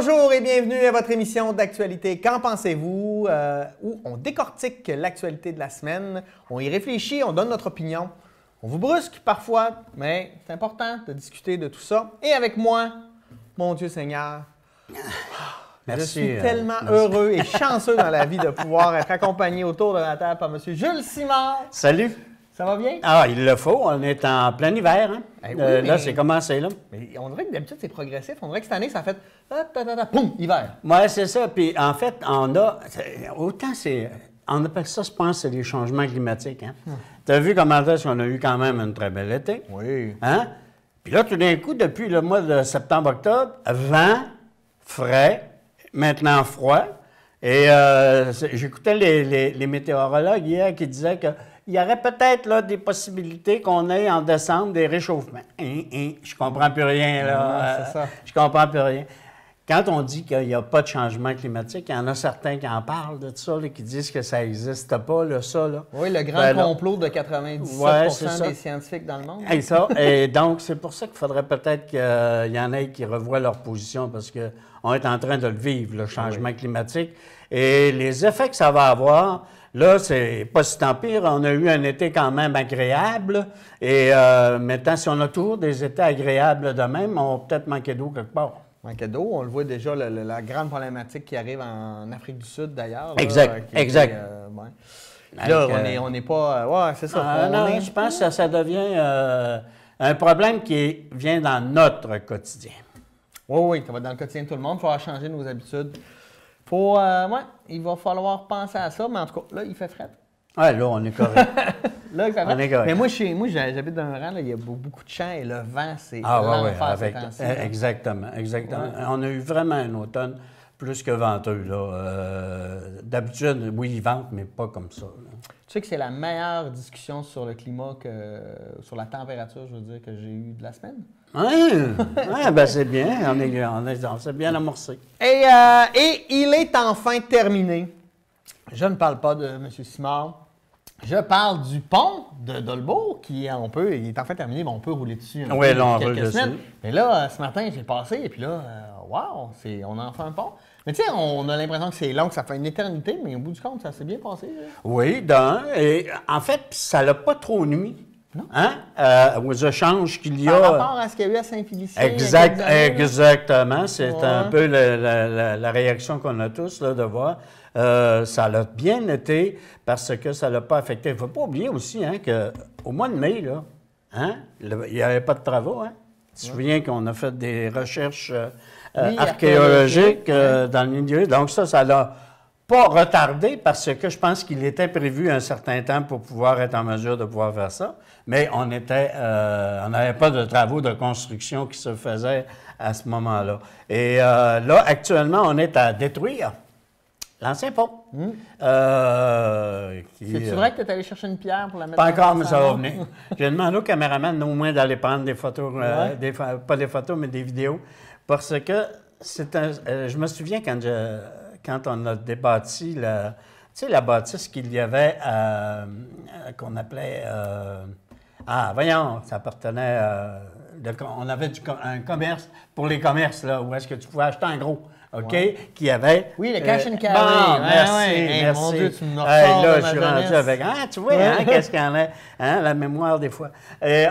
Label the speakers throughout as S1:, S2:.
S1: Bonjour et bienvenue à votre émission d'actualité Qu'en pensez-vous? Où on décortique l'actualité de la semaine, on y réfléchit, on donne notre opinion. On vous brusque parfois, mais c'est important de discuter de tout ça. Et avec moi, mon Dieu Seigneur,
S2: merci,
S1: je suis tellement heureux et chanceux dans la vie de pouvoir être accompagné autour de la table par M. Jules Simard.
S2: Salut!
S1: Ça va bien?
S2: Ah, il le faut. On est en plein hiver. Hein?
S1: Eh oui,
S2: là, c'est commencé, là.
S1: Mais on dirait que d'habitude, c'est progressif. On dirait que cette année, ça a fait poum, hiver.
S2: Oui, c'est ça. Puis, en fait, autant c'est. On appelle ça, je pense, c'est des changements climatiques. Hein? Tu as vu comment est-ce qu'on a eu quand même une très belle été?
S1: Oui.
S2: Hein? Puis là, tout d'un coup, depuis le mois de septembre-octobre, vent, frais, maintenant froid. Et j'écoutais les météorologues hier qui disaient que il y aurait peut-être là, des possibilités qu'on ait en décembre des réchauffements. Je comprends plus rien, là.
S1: C'est ça.
S2: Je comprends plus rien. Quand on dit qu'il n'y a pas de changement climatique, il y en a certains qui en parlent de ça, là, qui disent que ça n'existe pas, là, ça. Là.
S1: Oui, le grand complot de 97% des scientifiques dans le monde.
S2: Et donc, c'est pour ça qu'il faudrait peut-être qu'il y en ait qui revoient leur position, parce qu'on est en train de le vivre, le changement climatique. Et les effets que ça va avoir... Là, c'est pas si tant pire. On a eu un été quand même agréable. Et maintenant, si on a toujours des étés agréables de même, on va peut-être manquer d'eau quelque part.
S1: Manquer d'eau, on le voit déjà, la grande problématique qui arrive en Afrique du Sud, d'ailleurs.
S2: Exact, exact.
S1: Là, on n'est pas... ouais, c'est ça.
S2: Non, je pense que ça devient un problème qui vient dans notre quotidien.
S1: Oui, ça va dans le quotidien de tout le monde. Il va falloir changer nos habitudes. Il va falloir penser à ça, mais en tout cas, là, il fait fret.
S2: Oui, là, on est correct.
S1: Là, il fait fret. Mais moi, j'habite dans un rang, là, il y a beaucoup de champs et le vent, c'est l'enfer ces temps-ci.
S2: Exactement. Ouais. On a eu vraiment un automne plus que venteux. D'habitude, oui, il vente, mais pas comme ça. Là.
S1: Tu sais que c'est la meilleure discussion sur le climat, sur la température, je veux dire, que j'ai eue de la semaine?
S2: Oui, ben c'est bien. On s'est bien amorcé.
S1: Et il est enfin terminé. Je ne parle pas de M. Simard. Je parle du pont de Dolbeau qui, il est enfin terminé, mais on peut rouler dessus.
S2: Oui, là, on roule dessus.
S1: Mais là, ce matin, j'ai passé et puis là, wow, on a enfin un pont. Mais tu sais, on a l'impression que c'est long, que ça fait une éternité, mais au bout du compte, ça s'est bien passé. Là.
S2: Oui, et en fait, ça l'a pas trop nuit.
S1: Non.
S2: Hein? Aux échanges qu'il y a.
S1: Par rapport à ce qu'il y a eu à Saint-Félicien.
S2: Exactement. C'est un peu la réaction qu'on a tous là, de voir. Ça l'a bien été parce que ça ne l'a pas affecté. Il ne faut pas oublier aussi hein, qu'au mois de mai, là, hein, il n'y avait pas de travaux. Hein? Tu te souviens qu'on a fait des recherches archéologiques dans le milieu. Donc ça l'a pas retardé parce que je pense qu'il était prévu un certain temps pour pouvoir être en mesure de pouvoir faire ça. Mais on n'avait pas de travaux de construction qui se faisaient à ce moment-là. Et là, actuellement, on est à détruire l'ancien pont.
S1: C'est-tu vrai que tu es allé chercher une pierre pour la mettre
S2: pas encore, mais ça va venir. J'ai demandé au caméraman au moins d'aller prendre des photos, pas des photos, mais des vidéos, parce que je me souviens quand on a débâti la bâtisse qu'il y avait qu'on appelait... ça appartenait... on avait un commerce pour les commerces, là, où est-ce que tu pouvais acheter en gros. OK? Qui avait...
S1: Oui, le cash and carry.
S2: Bon, merci.
S1: Mon Dieu, tu me
S2: là, je suis rendu avec... tu vois, qu'est-ce qu'il y en a? La mémoire, des fois. Et,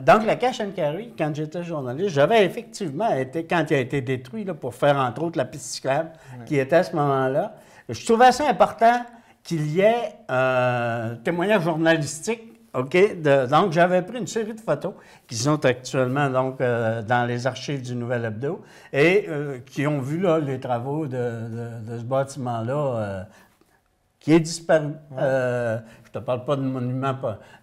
S2: donc, le cash and carry, quand j'étais journaliste, j'avais effectivement été, quand il a été détruit, là, pour faire, entre autres, la piste cyclable, qui était à ce moment-là, je trouvais ça important qu'il y ait un témoignage journalistique. OK? Donc, j'avais pris une série de photos qui sont actuellement donc, dans les archives du Nouvel Hebdo et qui ont vu là, les travaux de ce bâtiment-là qui est disparu. Je ne te parle pas de monument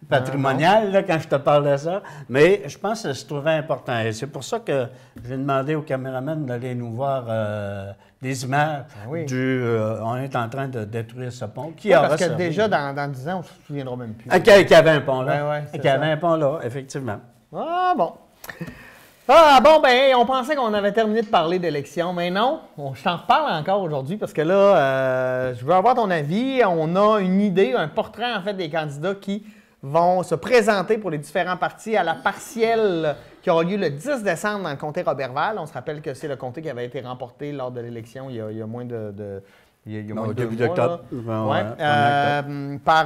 S2: patrimonial là, quand je te parle de ça, mais je pense que je trouvais important. Et c'est pour ça que j'ai demandé au caméraman d'aller nous voir des images on est en train de détruire ce pont.
S1: Parce que déjà, dans 10 ans, on ne se souviendra même plus.
S2: Qu'il y avait un pont là.
S1: Qu'il y
S2: avait un pont là, effectivement.
S1: Ah bon. On pensait qu'on avait terminé de parler d'élections, mais non, je t'en reparle encore aujourd'hui parce que là, je veux avoir ton avis. On a une idée, un portrait en fait des candidats qui vont se présenter pour les différents partis à la partielle qui aura lieu le 10 décembre dans le comté Roberval. On se rappelle que c'est le comté qui avait été remporté lors de l'élection il y a moins de
S2: au début d'octobre.
S1: Par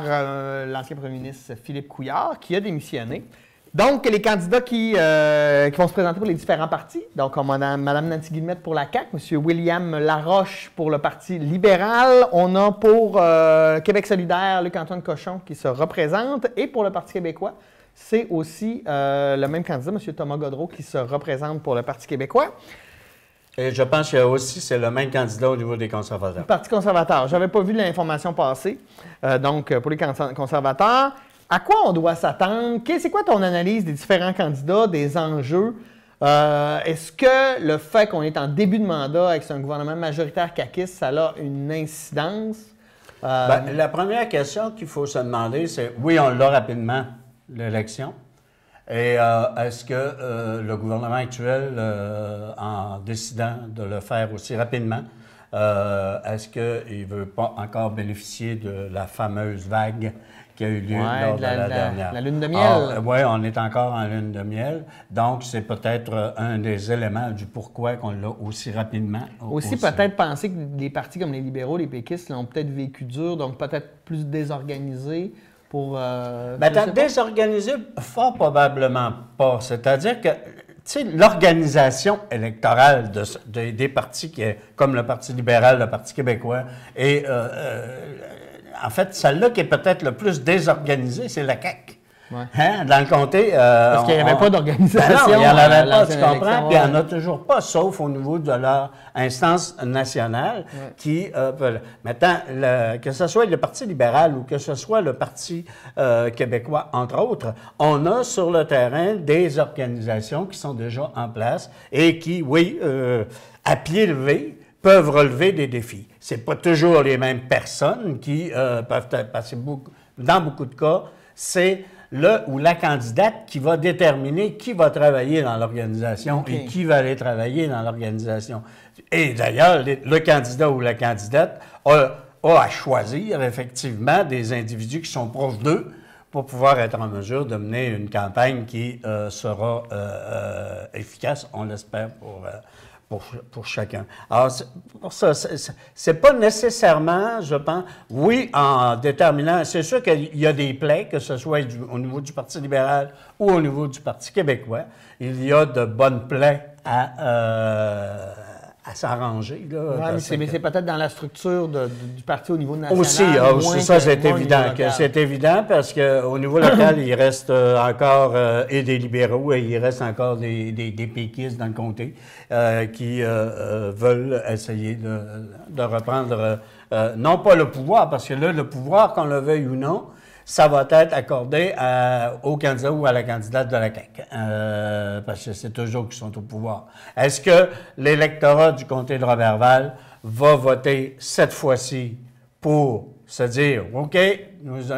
S1: l'ancien premier ministre Philippe Couillard, qui a démissionné. Donc, les candidats qui vont se présenter pour les différents partis. Donc, on a Mme Nancy Guillemette pour la CAQ, M. William Laroche pour le Parti libéral. On a pour Québec solidaire Luc-Antoine Cochon qui se représente. Et pour le Parti québécois, c'est aussi le même candidat, M. Thomas Godreau, qui se représente pour le Parti québécois.
S2: Et je pense que aussi, c'est le même candidat au niveau des conservateurs.
S1: Le Parti conservateur. Je n'avais pas vu l'information passer. Donc, pour les conservateurs, à quoi on doit s'attendre? C'est quoi ton analyse des différents candidats, des enjeux? Est-ce que le fait qu'on est en début de mandat avec un gouvernement majoritaire caquiste, ça a une incidence?
S2: La première question qu'il faut se demander, c'est, oui, on l'a rapidement, l'élection. Et est-ce que le gouvernement actuel, en décidant de le faire aussi rapidement, est-ce qu'il ne veut pas encore bénéficier de la fameuse vague qui a eu lieu lors de la dernière?
S1: La lune de miel.
S2: Oui, on est encore en lune de miel. Donc, c'est peut-être un des éléments du pourquoi qu'on l'a aussi rapidement.
S1: Aussi peut-être penser que des partis comme les libéraux, les péquistes l'ont peut-être vécu dur, donc peut-être plus désorganisés.
S2: Désorganisé, fort probablement pas. C'est-à-dire que l'organisation électorale des partis, comme le Parti libéral, le Parti québécois, et en fait, celle-là qui est peut-être le plus désorganisée, c'est la CAQ.
S1: Ouais.
S2: Hein? Dans le comté...
S1: Parce qu'il n'y avait pas d'organisation.
S2: Non, il n'y en avait pas, tu comprends? Puis il n'y en a toujours pas, sauf au niveau de leur instance nationale qui... Maintenant, que ce soit le Parti libéral ou que ce soit le Parti québécois, entre autres, on a sur le terrain des organisations qui sont déjà en place et qui, oui, à pied levé, peuvent relever des défis. Ce n'est pas toujours les mêmes personnes qui peuvent passer dans beaucoup de cas, c'est le ou la candidate qui va déterminer qui va travailler dans l'organisation et qui va aller travailler dans l'organisation. Et d'ailleurs, le candidat ou la candidate a à choisir effectivement des individus qui sont proches d'eux pour pouvoir être en mesure de mener une campagne qui sera efficace, on l'espère, pour chacun. Alors, pour ça, c'est pas nécessairement, je pense, oui, en déterminant, c'est sûr qu'il y a des plaies, que ce soit au niveau du Parti libéral ou au niveau du Parti québécois, il y a de bonnes plaies à s'arranger.
S1: Mais c'est peut-être dans la structure du parti au niveau national.
S2: Aussi, ça, c'est évident. C'est évident parce qu'au niveau local, il reste encore et des libéraux et il reste encore des péquistes dans le comté qui veulent essayer de reprendre, non pas le pouvoir, parce que là, le pouvoir, qu'on le veuille ou non, ça va être accordé au candidat ou à la candidate de la CAQ, parce que c'est toujours qu'ils sont au pouvoir. Est-ce que l'électorat du comté de Roberval va voter cette fois-ci pour se dire, OK,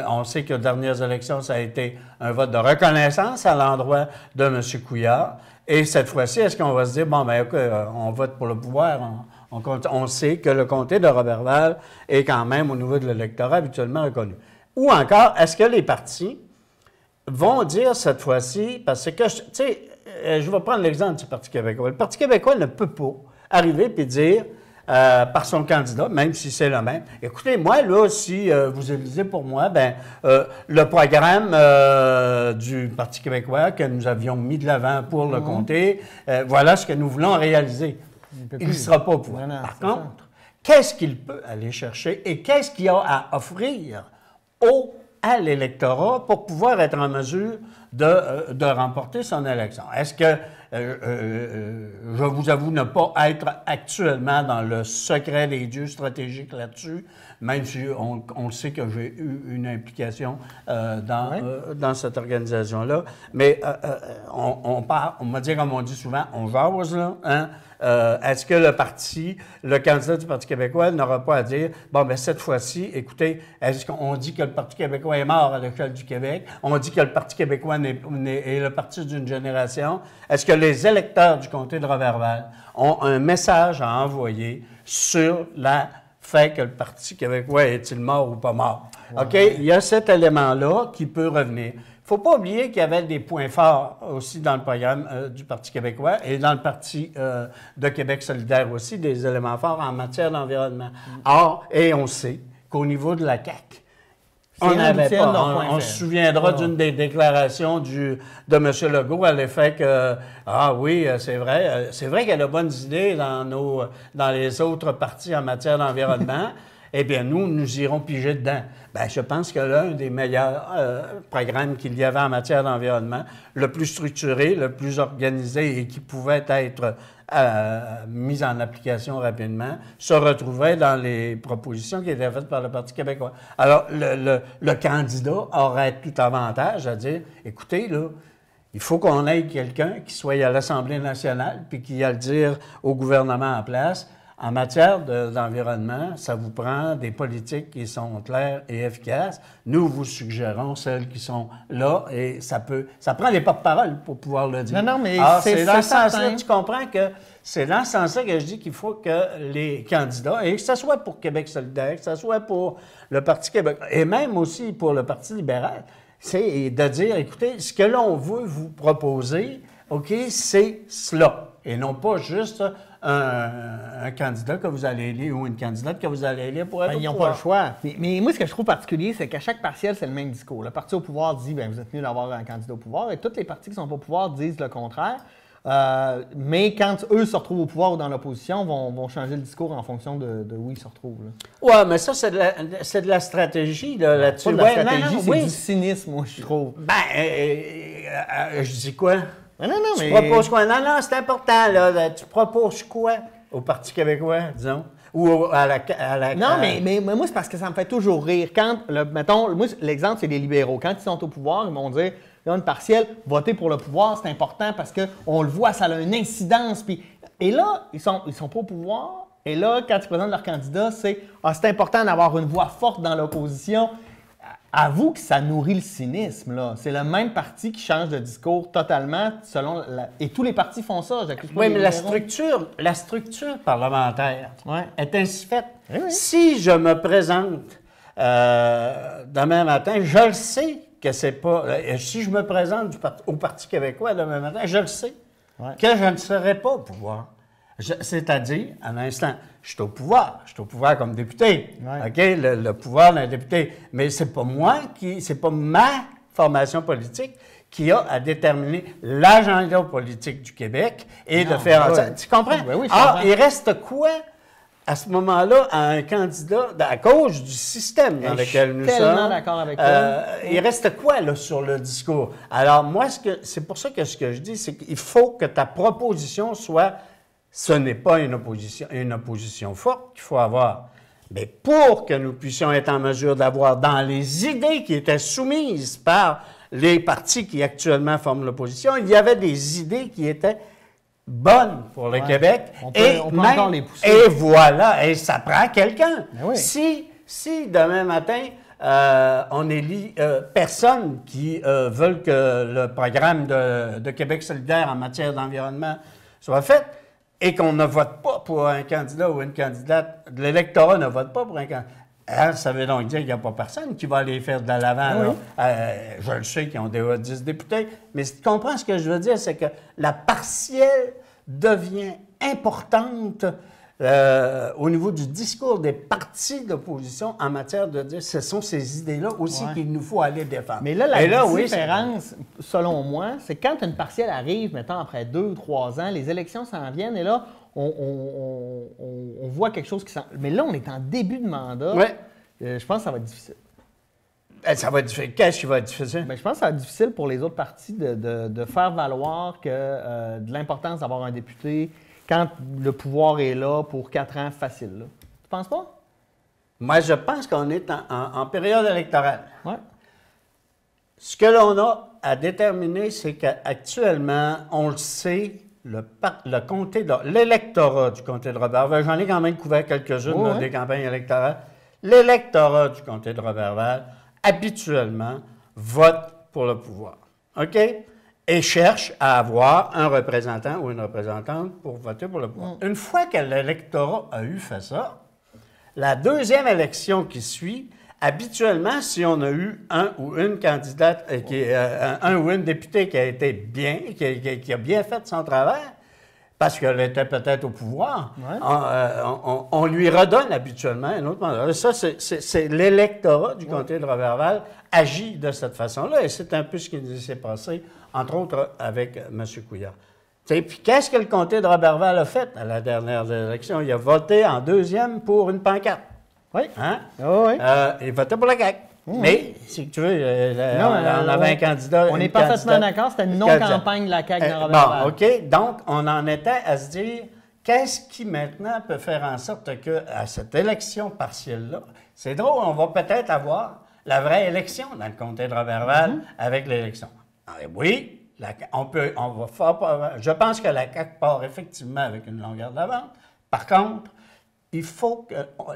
S2: on sait que les dernières élections, ça a été un vote de reconnaissance à l'endroit de M. Couillard, et cette fois-ci, est-ce qu'on va se dire, bon, bien, OK, on vote pour le pouvoir, on sait que le comté de Roberval est quand même, au niveau de l'électorat, habituellement reconnu. Ou encore, est-ce que les partis vont dire cette fois-ci, parce que, tu sais, je vais prendre l'exemple du Parti québécois. Le Parti québécois ne peut pas arriver et dire, par son candidat, même si c'est le même, écoutez, moi, là, si vous élisez pour moi, le programme du Parti québécois que nous avions mis de l'avant pour le comté, voilà ce que nous voulons réaliser. Il ne sera pas au pouvoir. Par contre, qu'est-ce qu'il peut aller chercher et qu'est-ce qu'il a à offrir à l'électorat pour pouvoir être en mesure de remporter son élection? Est-ce que, je vous avoue ne pas être actuellement dans le secret des dieux stratégiques là-dessus, même si on sait que j'ai eu une implication dans cette organisation-là, mais on va dire, comme on dit souvent, on jase, là, hein? Est-ce que le candidat du Parti québécois n'aura pas à dire, bon, bien, cette fois-ci, écoutez, est-ce qu'on dit que le Parti québécois est mort à l'échelle du Québec? On dit que le Parti québécois est le parti d'une génération. Est-ce que les électeurs du comté de Roberval ont un message à envoyer sur la fait que le Parti québécois est-il mort ou pas mort? OK? Il y a cet élément-là qui peut revenir. Il ne faut pas oublier qu'il y avait des points forts aussi dans le programme du Parti québécois et dans le Parti de Québec solidaire aussi, des éléments forts en matière d'environnement. Or, et on sait qu'au niveau de la CAQ, on n'avait pas. On se souviendra d'une des déclarations de M. Legault à l'effet que, ah oui, c'est vrai qu'il y a de bonnes idées dans les autres partis en matière d'environnement. Eh bien, nous irons piger dedans. Bien, je pense que l'un des meilleurs programmes qu'il y avait en matière d'environnement, le plus structuré, le plus organisé et qui pouvait être mis en application rapidement, se retrouvait dans les propositions qui étaient faites par le Parti québécois. Alors, le candidat aurait tout avantage à dire, écoutez, là, il faut qu'on ait quelqu'un qui soit à l'Assemblée nationale puis qui aille le dire au gouvernement en place. En matière d'environnement, ça vous prend des politiques qui sont claires et efficaces. Nous vous suggérons celles qui sont là et ça prend les porte-paroles pour pouvoir le dire.
S1: Non, mais
S2: c'est dans ce sens-là, tu comprends que c'est dans ce sens-là que je dis qu'il faut que les candidats, et que ce soit pour Québec solidaire, que ce soit pour le Parti québécois, et même aussi pour le Parti libéral, c'est de dire, écoutez, ce que l'on veut vous proposer, OK, c'est cela. Et non pas juste un candidat que vous allez élire ou une candidate que vous allez élire pour être au
S1: pouvoir. Ils n'ont pas le choix. Mais moi, ce que je trouve particulier, c'est qu'à chaque partiel, c'est le même discours. Le parti au pouvoir dit, bien, vous êtes mieux d'avoir un candidat au pouvoir, et tous les partis qui sont pas au pouvoir disent le contraire. Mais quand eux se retrouvent au pouvoir ou dans l'opposition, vont changer le discours en fonction de où ils se retrouvent.
S2: Oui, mais ça, c'est de la stratégie là-dessus.
S1: Pas de la stratégie, c'est du cynisme, moi, je trouve.
S2: Je dis quoi?
S1: Non,
S2: tu proposes quoi? Non, c'est important, là. Tu proposes quoi au Parti québécois, disons? Ou à la...
S1: Non, mais moi, c'est parce que ça me fait toujours rire. Quand, mettons, moi, l'exemple, c'est les libéraux. Quand ils sont au pouvoir, ils vont dire, là, une partielle, voter pour le pouvoir, c'est important parce qu'on le voit, ça a une incidence. Et là, ils sont pas au pouvoir. Et là, quand ils présentent leur candidat, c'est important d'avoir une voix forte dans l'opposition. Avoue que ça nourrit le cynisme, là. C'est le même parti qui change de discours totalement selon Et tous les partis font ça.
S2: Oui, mais la structure parlementaire est ainsi faite.
S1: Oui.
S2: Si je me présente demain matin, je le sais que c'est pas... Si je me présente au Parti québécois demain matin, je le sais que je ne serai pas au pouvoir. C'est-à-dire, à l'instant, je suis au pouvoir comme député, OK, le pouvoir d'un député, mais c'est pas ma formation politique qui a à déterminer l'agenda politique du Québec et de faire en sorte. Tu comprends?
S1: Oui,
S2: il reste quoi à ce moment-là à un candidat, à cause du système dans lequel nous sommes?
S1: Je suis tellement d'accord avec toi.
S2: Il reste quoi là, sur le discours? Alors moi, c'est pour ça que ce que je dis, c'est qu'il faut que ta proposition soit... Ce n'est pas une opposition forte qu'il faut avoir. Mais pour que nous puissions être en mesure d'avoir dans les idées qui étaient soumises par les partis qui actuellement forment l'opposition, il y avait des idées qui étaient bonnes pour le Québec.
S1: On peut encore les pousser.
S2: Et voilà, et ça prend quelqu'un.
S1: Oui.
S2: Si demain matin, on élit personne qui veulent que le programme de Québec solidaire en matière d'environnement soit fait, et qu'on ne vote pas pour un candidat ou une candidate, l'électorat ne vote pas pour un candidat, ça veut donc dire qu'il n'y a pas personne qui va aller faire de l'avant. Je le sais qu'ils ont déjà 10 députés, mais tu comprends ce que je veux dire, c'est que la partielle devient importante au niveau du discours des partis d'opposition en matière de dire ce sont ces idées-là aussi qu'il nous faut aller défendre.
S1: Mais là, la différence, selon moi, c'est quand une partielle arrive, mettons, après 2 ou 3 ans, les élections s'en viennent et là, on voit quelque chose qui s'en... Mais là, on est en début de mandat. Je pense que ça va être difficile.
S2: Ça va être difficile. Qu'est-ce qui va être difficile?
S1: Bien, je pense que ça va être difficile pour les autres partis de faire valoir que de l'importance d'avoir un député quand le pouvoir est là pour 4 ans facile. Là. Tu penses pas?
S2: Moi, je pense qu'on est en période électorale.
S1: Ouais.
S2: Ce que l'on a à déterminer, c'est qu'actuellement, on le sait, le comté l'électorat du comté de Roberval, j'en ai quand même couvert quelques-unes des campagnes électorales, l'électorat du comté de Roberval, habituellement, vote pour le pouvoir. OK? Et cherche à avoir un représentant ou une représentante pour voter pour le pouvoir. Une fois que l'électorat a eu fait ça, La deuxième élection qui suit, habituellement, si on a eu un ou une candidate, un ou une députée qui a été bien, qui a bien fait son travail, parce qu'elle était peut-être au pouvoir, on lui redonne habituellement un autre mandat. Ça, c'est l'électorat du comté de Roberval agit de cette façon-là, et c'est un peu ce qui s'est passé, entre autres, avec M. Couillard. Puis qu'est-ce que le comté de Roberval a fait à la dernière élection? Il a voté en deuxième pour une pancarte.
S1: Oui.
S2: Hein?
S1: Oh, oui.
S2: Il votait pour la CAQ. Mais, si tu veux, on avait un candidat.
S1: On est parfaitement d'accord, c'était une non-campagne de la CAQ dans Roberval.
S2: Bon, OK. Donc, on en était à se dire, qu'est-ce qui maintenant peut faire en sorte qu'à cette élection partielle-là, c'est drôle, on va peut-être avoir la vraie élection dans le comté de Roberval avec l'élection. Oui, je pense que la CAQ part effectivement avec une longueur d'avance. Par contre, il faut que pas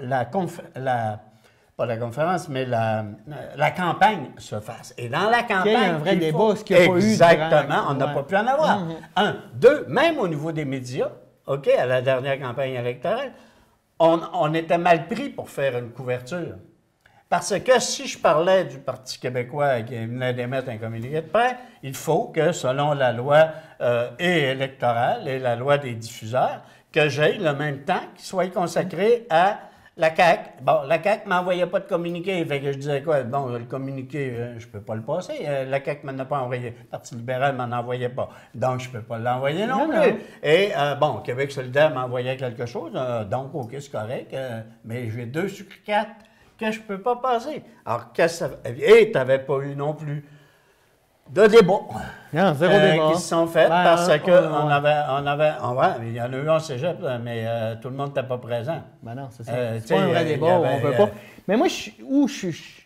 S2: la conférence, mais la campagne se fasse. Et dans la campagne,
S1: il y a un vrai débat, ce qu'il n'y a pas eu.
S2: Exactement, on n'a pas pu en avoir. Un. Deux, même au niveau des médias, OK, à la dernière campagne électorale, on était mal pris pour faire une couverture. Parce que si je parlais du Parti québécois qui venait d'émettre un communiqué de presse, il faut que, selon la loi électorale et la loi des diffuseurs, que j'aie le même temps qui soit consacré à la CAQ. Bon, la CAQ ne m'envoyait pas de communiqué. Fait que je disais quoi? Bon, le communiqué, je ne peux pas le passer. La CAQ ne m'en a pas envoyé. Le Parti libéral ne m'en envoyait pas. Donc, je ne peux pas l'envoyer non plus. Et, bon, Québec solidaire m'envoyait quelque chose. Donc, OK, c'est correct. Mais j'ai 2 sur 4 que je ne peux pas passer. Alors, qu'est-ce que ça fait? Et tu n'avais pas eu non plus de débats qui se sont faits parce il y en a eu en cégep, mais tout le monde n'était pas présent.
S1: Ben non, c'est ça. C'est pas un vrai débat, on peut pas. Mais moi, je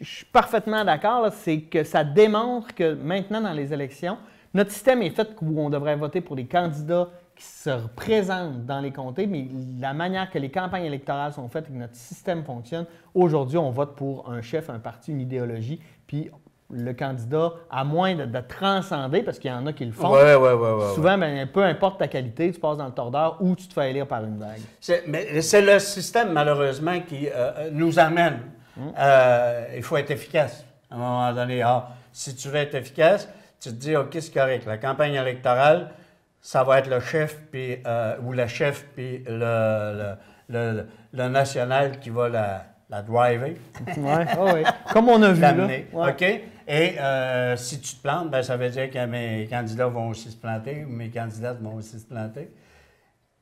S1: suis parfaitement d'accord, c'est que ça démontre que maintenant, dans les élections, notre système est fait où on devrait voter pour des candidats qui se représentent dans les comtés, mais la manière que les campagnes électorales sont faites et que notre système fonctionne, aujourd'hui, on vote pour un chef, un parti, une idéologie, puis le candidat, à moins de transcender, parce qu'il y en a qui le font, souvent, ben, peu importe ta qualité, tu passes dans le tordeur ou tu te fais élire par une vague.
S2: Mais c'est le système, malheureusement, qui nous amène. Il faut être efficace. À un moment donné, si tu veux être efficace, tu te dis, OK, c'est correct. La campagne électorale, ça va être le chef ou la chef puis le national qui va la driver.
S1: Oui. Comme on a vu.
S2: L'amener. Là. OK? Et si tu te plantes, ben, ça veut dire que mes candidats vont aussi se planter ou mes candidates vont aussi se planter.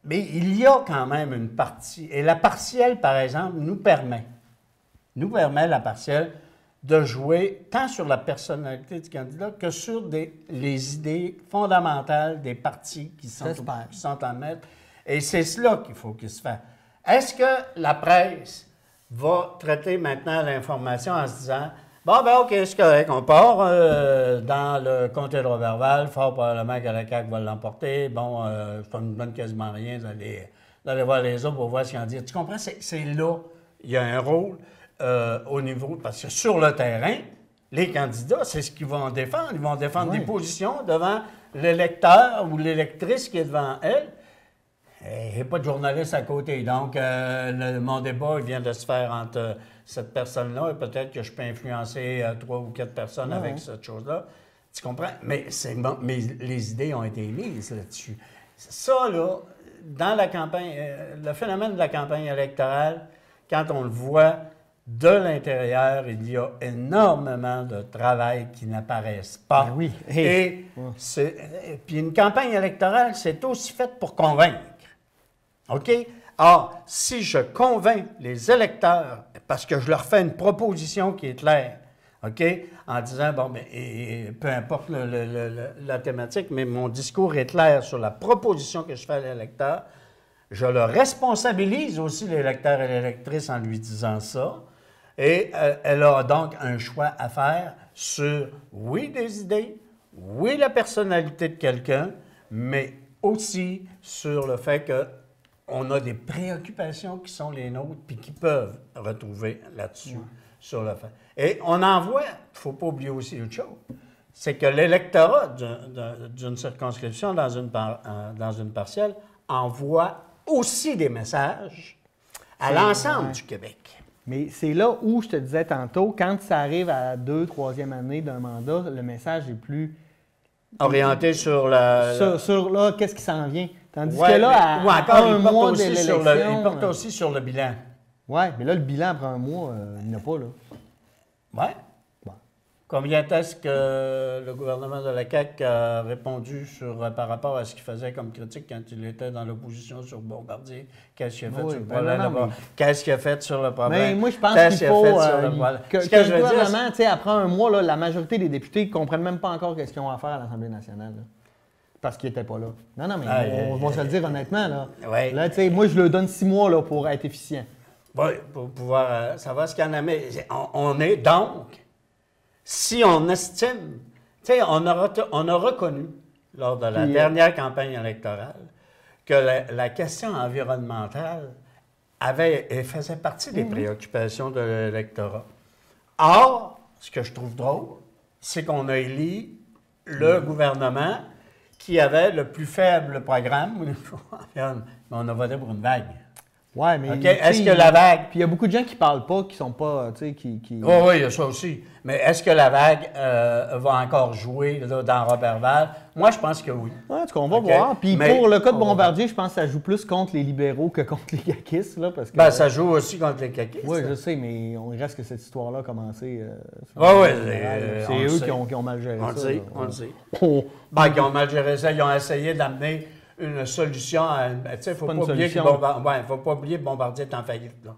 S2: Mais il y a quand même une partie. Et la partielle, par exemple, nous permet la partielle de jouer tant sur la personnalité du candidat que sur les idées fondamentales des partis qui sont en maître. Et c'est cela qu'il faut qu'il se fasse. Est-ce que la presse va traiter maintenant l'information en se disant « Bon, ben OK, c'est correct, on part dans le comté de Roberval, fort probablement que la CAQ va l'emporter. Bon, ça ne nous donne quasiment rien d'aller voir les autres pour voir ce qu'ils en disent. » Tu comprends? C'est là, il y a un rôle au niveau, parce que sur le terrain, les candidats, c'est ce qu'ils vont défendre. Ils vont défendre des positions devant l'électeur ou l'électrice qui est devant elle. Il n'y a pas de journaliste à côté. Donc, mon débat il vient de se faire entre cette personne-là et peut-être que je peux influencer 3 ou 4 personnes avec cette chose-là. Tu comprends? Mais les idées ont été mises là-dessus. Ça, là, dans la campagne, le phénomène de la campagne électorale, quand on le voit de l'intérieur, il y a énormément de travail qui n'apparaissent pas.
S1: Ben oui.
S2: Et puis une campagne électorale, c'est aussi fait pour convaincre. OK? Or, si je convainc les électeurs, parce que je leur fais une proposition qui est claire, OK? En disant, bon, bien, peu importe la thématique, mais mon discours est clair sur la proposition que je fais à l'électeur, je le responsabilise aussi, l'électeur et l'électrice, en lui disant ça. Et elle a donc un choix à faire sur, oui, des idées, oui, la personnalité de quelqu'un, mais aussi sur le fait qu'on a des préoccupations qui sont les nôtres puis qui peuvent retrouver là-dessus, sur le fait. Et on en voit, il ne faut pas oublier aussi autre chose, c'est que l'électorat d'une circonscription dans une partielle envoie aussi des messages à l'ensemble du Québec.
S1: Mais c'est là où je te disais tantôt, quand ça arrive à la 2e, 3e année d'un mandat, le message est plus
S2: orienté sur
S1: sur là, qu'est-ce qui s'en vient. Tandis
S2: ouais,
S1: que là,
S2: ou encore,
S1: un mois de
S2: il
S1: l'élection...
S2: porte aussi sur le bilan.
S1: Oui, mais là, le bilan après un mois, il n'y en a pas, là.
S2: Oui.
S1: Bon.
S2: Combien est-ce que le gouvernement de la CAQ a répondu par rapport à ce qu'il faisait comme critique quand il était dans l'opposition sur Bombardier? Qu'est-ce qu'il a fait sur le problème? Qu'est-ce qu'il a fait sur le problème?
S1: Mais moi, je pense qu'il faut que le gouvernement, tu sais, après un mois, là, la majorité des députés ne comprennent même pas encore ce qu'ils ont à faire à l'Assemblée nationale. Là. Parce qu'ils n'étaient pas là. Non, mais on va se le dire honnêtement. Là, là tu sais, moi, je leur donne 6 mois là, pour être efficient.
S2: Oui, pour pouvoir savoir ce qu'il y en a. Mais on est donc, si on estime, tu sais, on a reconnu lors de la dernière campagne électorale que la question environnementale faisait partie des préoccupations de l'électorat. Or, ce que je trouve drôle, c'est qu'on a élu le gouvernement qui avait le plus faible programme, mais on a voté pour une vague.
S1: Oui, mais.
S2: Okay. Est-ce que la vague.
S1: Puis il y a beaucoup de gens qui ne parlent pas, qui ne sont pas. Tu sais, qui...
S2: Oh, oui, il y a ça aussi. Mais est-ce que la vague va encore jouer là, dans Robertval? Moi, je pense que oui.
S1: Oui, en tout cas, on va voir. Puis pour le cas de Bombardier, je pense que ça joue plus contre les libéraux que contre les caquistes. Là, parce que,
S2: ben, ça joue aussi contre les caquistes.
S1: Oui, je sais, mais on reste que cette histoire-là a commencé.
S2: Oui, oui.
S1: C'est eux qui ont mal géré ça.
S2: On le sait. Ben, qui ont mal géré ça. Ils ont essayé d'amener une solution à... Tu sais, il ne faut pas oublier que Bombardier est en faillite, là.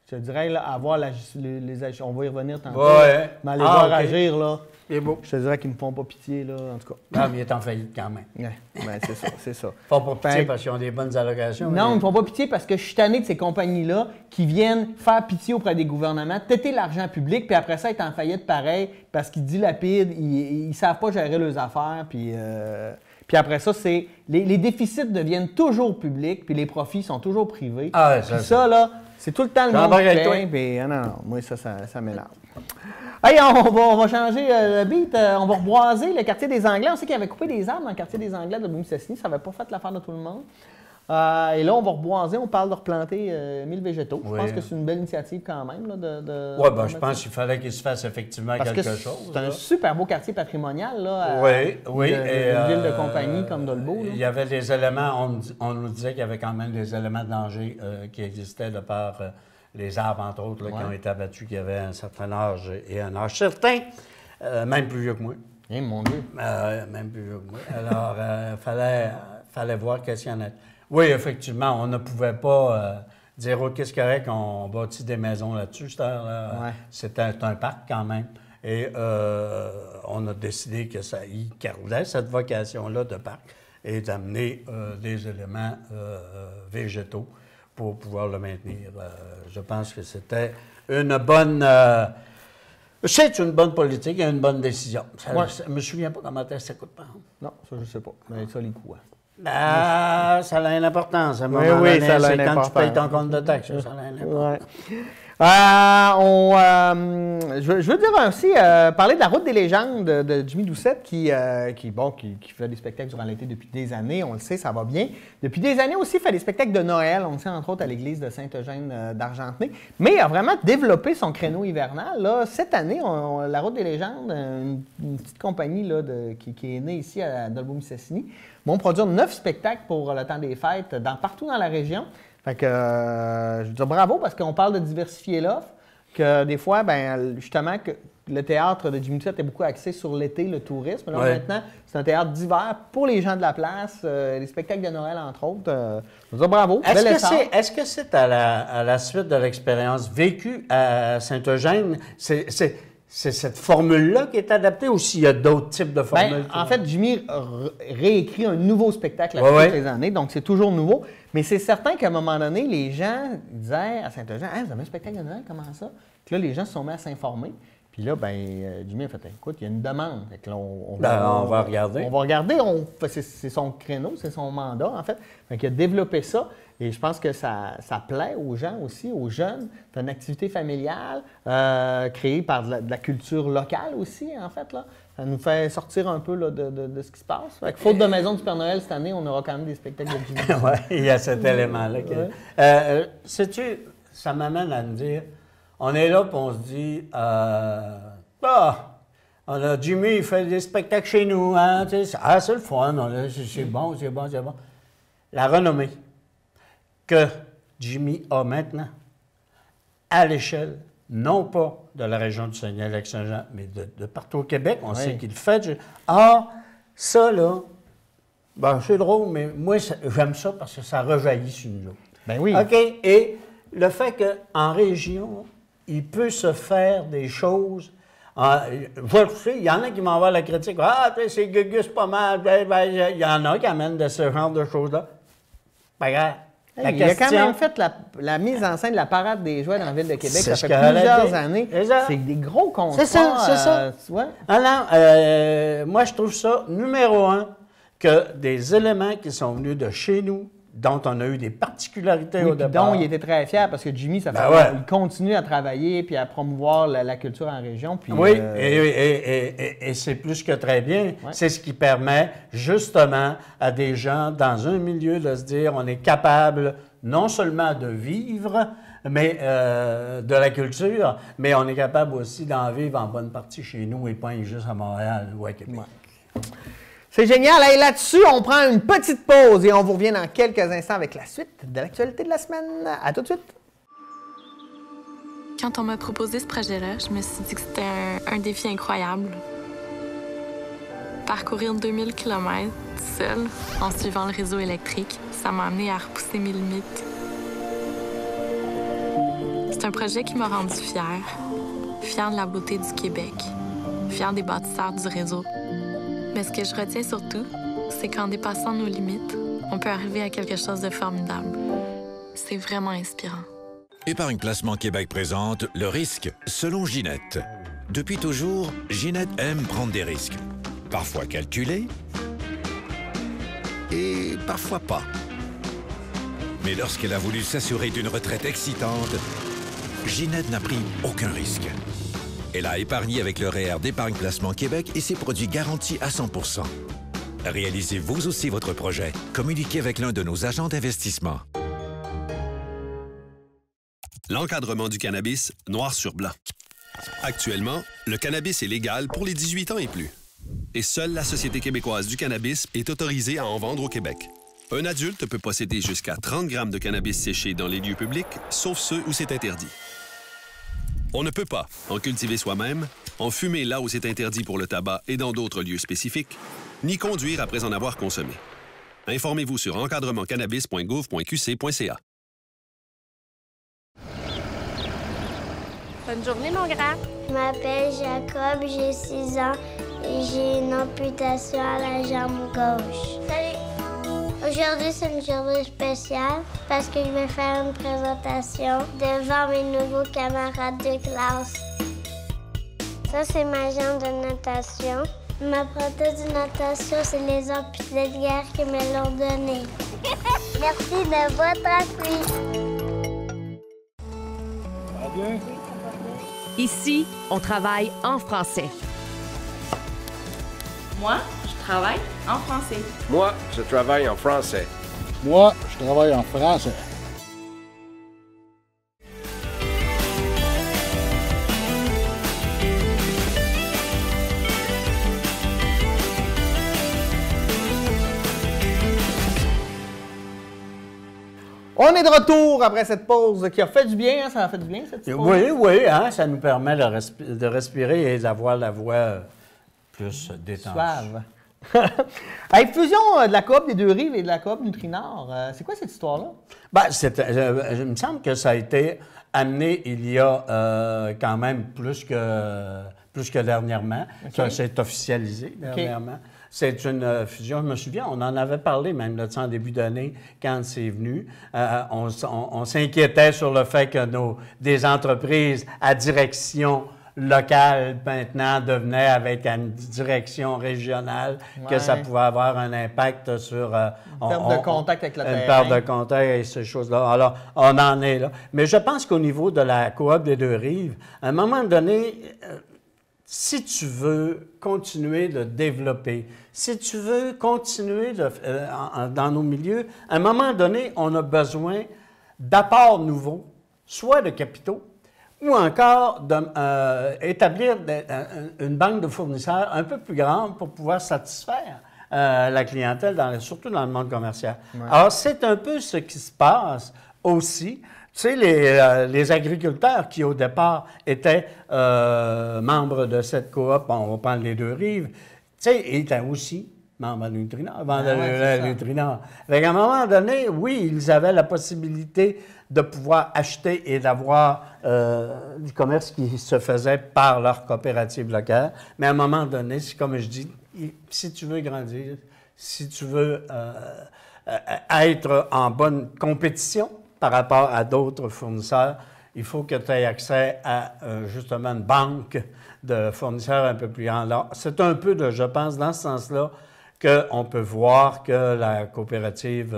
S1: Je te dirais, là, avoir on va y revenir tantôt.
S2: Ouais.
S1: Mais les voir agir, là,
S2: c'est beau.
S1: Je te dirais qu'ils ne me font pas pitié, là, en tout cas.
S2: Non, mais il est en faillite quand même.
S1: Ouais, ben, c'est ça, c'est ça.
S2: Ils ne font pas pitié parce qu'ils ont des bonnes allocations.
S1: Non, ils ne me font pas pitié parce que je suis tanné de ces compagnies-là qui viennent faire pitié auprès des gouvernements, têter l'argent public, puis après ça, être en faillite pareil parce qu'ils dilapident, ils ne savent pas gérer leurs affaires, puis après ça, c'est les déficits deviennent toujours publics, puis les profits sont toujours privés.
S2: Ah,
S1: puis ça, là, c'est tout le temps le monde qui fait. Puis, non, moi, ça m'énerve. Hey, on va changer le beat. On va reboiser le quartier des Anglais. On sait qu'il avait coupé des arbres dans le quartier des Anglais de Boumistassini. Ça n'avait pas fait l'affaire de tout le monde. Et là, on va reboiser. On parle de replanter 1000 végétaux. Je pense que c'est une belle initiative quand même.
S2: Oui, ben, je pense qu'il fallait qu'il se fasse effectivement quelque chose.
S1: C'est un super beau quartier patrimonial. Là,
S2: oui.
S1: Une ville de compagnie comme Dolbeau.
S2: Il y avait des éléments, on nous disait qu'il y avait quand même des éléments de danger qui existaient de par les arbres, entre autres, là, qui ont été abattus, qui avaient un certain âge et un âge certain, même plus vieux que moi.
S1: Mon Dieu.
S2: Même plus vieux que moi. Alors, fallait voir qu'est-ce qu'il y en a. Oui, effectivement, on ne pouvait pas dire « qu'est-ce qu'il y aurait qu'on bâtit des maisons là-dessus? » C'était un parc quand même. Et on a décidé que ça y gardait cette vocation-là de parc et d'amener des éléments végétaux pour pouvoir le maintenir. Je pense que c'était une bonne... c'est une bonne politique et une bonne décision. Je ne me souviens pas comment ça coûte, par exemple.
S1: Non, ça, je ne sais pas. Mais ça, les coûts.
S2: Ça a une importance. À un moment
S1: donné,
S2: ça a une importance. Quand tu payes ton compte de taxe, ça a une importance.
S1: Je veux dire aussi, parler de la route des légendes de Jimmy Doucette qui fait des spectacles durant l'été depuis des années. On le sait, ça va bien. Depuis des années aussi, il fait des spectacles de Noël. On le sait, entre autres, à l'église de Sainte-Eugène d'Argentenay. Mais il a vraiment développé son créneau hivernal. Là, cette année, la route des légendes, une petite compagnie là, qui est née ici à Dolbeau-Mistassini, vont produire 9 spectacles pour le temps des fêtes partout dans la région. Fait que, je veux dire bravo parce qu'on parle de diversifier l'offre, que des fois, ben justement, que le théâtre de Jimmy Doucette est beaucoup axé sur l'été, le tourisme. Là, maintenant, c'est un théâtre d'hiver pour les gens de la place, les spectacles de Noël, entre autres. Je veux dire bravo.
S2: Est-ce que c'est à la suite de l'expérience vécue à Sainte-Eugène, c'est cette formule-là qui est adaptée ou s'il y a d'autres types de formules?
S1: En fait, Jimmy réécrit un nouveau spectacle toutes les années, donc c'est toujours nouveau. Mais c'est certain qu'à un moment donné, les gens disaient à Sainte-Eugène « Hey, vous avez un spectacle de Noël, comment ça? » Puis là, les gens se sont mis à s'informer. Puis là, Jimmy a fait « Écoute, il y a une demande. » Fait que là, on
S2: va regarder.
S1: On va regarder. C'est son créneau, c'est son mandat, en fait. Fait qu'il a développé ça. Et je pense que ça plaît aux gens aussi, aux jeunes. C'est une activité familiale créée par de la culture locale aussi, en fait. Là. Ça nous fait sortir un peu là, de ce qui se passe. Fait que, faute de maison du Père Noël cette année, on aura quand même des spectacles de Jimmy.
S2: Oui, il y a cet élément-là. Sais-tu, ça m'amène à me dire, on est là et on se dit, Jimmy, il fait des spectacles chez nous, hein, c'est le fun, c'est bon, c'est bon, c'est bon. La renommée que Jimmy a maintenant, à l'échelle, non pas de la région du Saguenay-Lac-Saint-Jean, mais de partout au Québec, on sait qu'il le fait. Ça, là, c'est drôle, mais moi, j'aime ça parce que ça rejaillit sur nous autres.
S1: Ben oui.
S2: OK? Et le fait qu'en région, il peut se faire des choses. Il y en a qui m'envoient la critique. C'est gugus pas mal. Il y en a qui amènent de ce genre de choses-là. Pas grave.
S1: Il a quand même fait la mise en scène de la parade des jouets dans la ville de Québec. Ça fait plusieurs années. C'est des gros contrats.
S2: C'est ça.
S1: Ouais.
S2: Alors, moi, je trouve ça, numéro 1, que des éléments qui sont venus de chez nous, dont on a eu des particularités au départ.
S1: Dont il était très fier parce que Jimmy, il continue à travailler puis à promouvoir la culture en région. Puis,
S2: oui, et c'est plus que très bien. Ouais. C'est ce qui permet justement à des gens dans un milieu de se dire on est capable non seulement de vivre mais de la culture, mais on est capable aussi d'en vivre en bonne partie chez nous et pas juste à Montréal ou à Québec.
S1: Ouais. C'est génial. Et là-dessus, on prend une petite pause et on vous revient dans quelques instants avec la suite de l'actualité de la semaine. À tout de suite.
S3: Quand on m'a proposé ce projet-là, je me suis dit que c'était un défi incroyable. Parcourir 2000 km seul en suivant le réseau électrique, ça m'a amené à repousser mes limites. C'est un projet qui m'a rendue fière de la beauté du Québec, fière des bâtisseurs du réseau. Mais ce que je retiens surtout, c'est qu'en dépassant nos limites, on peut arriver à quelque chose de formidable. C'est vraiment inspirant.
S4: Épargne Placement Québec présente le risque selon Ginette. Depuis toujours, Ginette aime prendre des risques. Parfois calculés et parfois pas. Mais lorsqu'elle a voulu s'assurer d'une retraite excitante, Ginette n'a pris aucun risque. Elle a épargné avec le REER d'Épargne Placement Québec et ses produits garantis à 100%. Réalisez vous aussi votre projet. Communiquez avec l'un de nos agents d'investissement.
S5: L'encadrement du cannabis, noir sur blanc. Actuellement, le cannabis est légal pour les 18 ans et plus. Et seule la Société québécoise du cannabis est autorisée à en vendre au Québec. Un adulte peut posséder jusqu'à 30 grammes de cannabis séché dans les lieux publics, sauf ceux où c'est interdit. On ne peut pas en cultiver soi-même, en fumer là où c'est interdit pour le tabac et dans d'autres lieux spécifiques, ni conduire après en avoir consommé. Informez-vous sur encadrementcannabis.gouv.qc.ca.
S6: Bonne journée, mon grand.
S7: Je m'appelle Jacob, j'ai 6 ans et j'ai une amputation à la jambe gauche. Salut! Aujourd'hui, c'est une journée spéciale parce que je vais faire une présentation devant mes nouveaux camarades de classe. Ça, c'est ma jambe de natation. Ma prothèse de natation, c'est les amputés de guerre qui me l'ont donnée. Merci de votre appui.
S8: Ça va bien?
S9: Ici, on travaille en français.
S10: Moi, je travaille en français.
S11: Moi, je travaille en français.
S8: Moi, je travaille en français.
S1: On est de retour après cette pause qui a fait du bien. Hein? Ça a fait du bien, cette pause?
S2: Oui, hein? Ça nous permet de respirer et d'avoir la voix plus détendue.
S1: Suave. Hey, fusion de la Coop des Deux-Rives et de la Coop Nutrinor, c'est quoi cette histoire-là?
S2: Ben, il me semble que ça a été amené il y a quand même plus que dernièrement. Okay. Ça s'est officialisé dernièrement. Okay. C'est une fusion, je me souviens, on en avait parlé même là, en début d'année quand c'est venu. On s'inquiétait sur le fait que des entreprises à direction locale maintenant devenaient avec une direction régionale, que ça pouvait avoir un impact sur...
S1: une perte de contact avec le terrain.
S2: Une perte de contact et ces choses-là. Alors, on en est là. Mais je pense qu'au niveau de la coop des Deux-Rives, à un moment donné... si tu veux continuer de développer, si tu veux continuer dans nos milieux, à un moment donné, on a besoin d'apports nouveaux, soit de capitaux, ou encore d'établir une banque de fournisseurs un peu plus grande pour pouvoir satisfaire la clientèle, surtout dans le monde commercial. Ouais. Alors, c'est un peu ce qui se passe aussi. Tu sais, les agriculteurs qui, au départ, étaient membres de cette coop, on va prendre les deux rives, tu sais, étaient aussi membres de Nutrinor, Nutrinor. À un moment donné, oui, ils avaient la possibilité de pouvoir acheter et d'avoir du commerce qui se faisait par leur coopérative locale. Mais à un moment donné, comme je dis, si tu veux grandir, si tu veux être en bonne compétition par rapport à d'autres fournisseurs, il faut que tu aies accès à justement une banque de fournisseurs un peu plus grande. C'est un peu, je pense, dans ce sens-là, qu'on peut voir que la coopérative,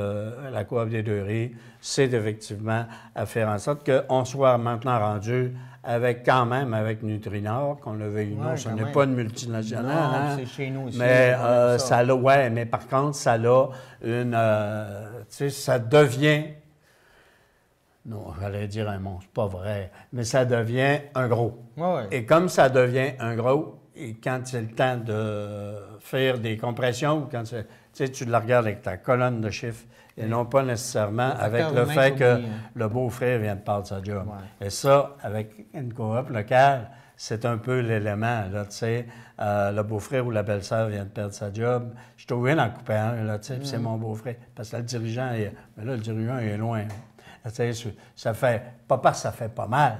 S2: la coop des Deux Rives, c'est effectivement à faire en sorte qu'on soit maintenant rendu avec Nutrinor, qu'on le veuille ou non, ce n'est pas une multinationale.
S1: Non,
S2: hein?
S1: c'est chez nous aussi.
S2: Mais mais par contre, ça a une... tu sais, ça devient... Non, j'allais dire un monstre, pas vrai, mais ça devient un gros.
S1: Ouais.
S2: Et comme ça devient un gros, et quand c'est le temps de faire des compressions, quand tu le regardes avec ta colonne de chiffres, et non pas nécessairement avec le fait que le beau-frère vient de perdre sa job. Ouais. Et ça, avec une coop locale, c'est un peu l'élément, là, tu sais, le beau-frère ou la belle-sœur vient de perdre sa job. Je suis obligé d'en couper un, là, tu sais, c'est mon beau-frère. Parce que là, le dirigeant, le dirigeant, il est loin. Ça fait, pas parce que ça fait pas mal,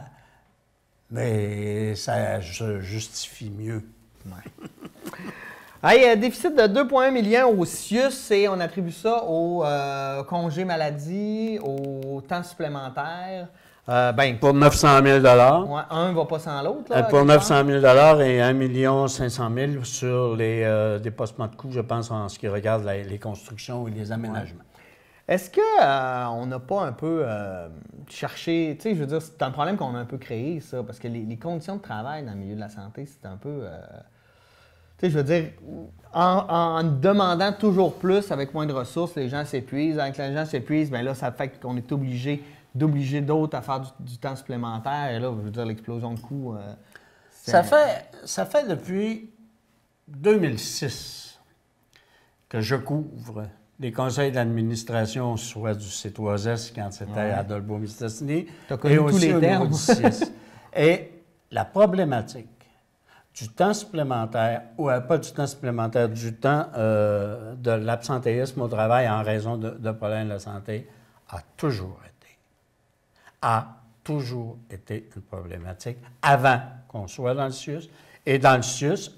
S2: mais ça se justifie mieux.
S1: Ouais. Hey, déficit de 2,1 millions au CIUS et on attribue ça au congé maladie, au temps supplémentaire.
S2: Pour 900 000
S1: ouais, un ne va pas sans l'autre.
S2: Pour 900 000 et 1 500 000 sur les dépassements de coûts, je pense, en ce qui regarde les constructions et les aménagements.
S1: Ouais. Est-ce qu'on n'a pas un peu cherché, tu sais, je veux dire, c'est un problème qu'on a un peu créé, ça, parce que les conditions de travail dans le milieu de la santé, c'est un peu, tu sais, je veux dire, en demandant toujours plus avec moins de ressources, les gens s'épuisent. Avec les gens s'épuisent, bien là, ça fait qu'on est obligé d'obliger d'autres à faire du temps supplémentaire. Et là, je veux dire, l'explosion de coûts.
S2: Ça fait depuis 2006 que je couvre les conseils d'administration, soit du C3S quand c'était Adolbo-Mistassini,
S1: et aussi tous les termes.
S2: Du CIS. Et la problématique du temps supplémentaire, ou pas du temps supplémentaire, du temps de l'absentéisme au travail en raison de problèmes de santé, a toujours été une problématique avant qu'on soit dans le CIUS. Et dans le CIUS,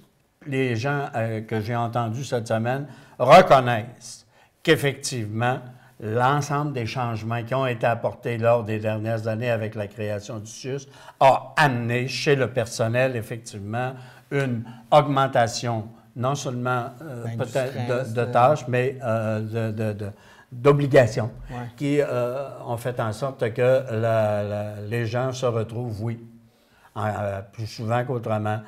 S2: les gens que j'ai entendus cette semaine reconnaissent qu'effectivement, l'ensemble des changements qui ont été apportés lors des dernières années avec la création du CIUS a amené chez le personnel, effectivement, une augmentation, non seulement peut-être de tâches, mais d'obligations, qui ont fait en sorte que les gens se retrouvent, plus souvent qu'autrement,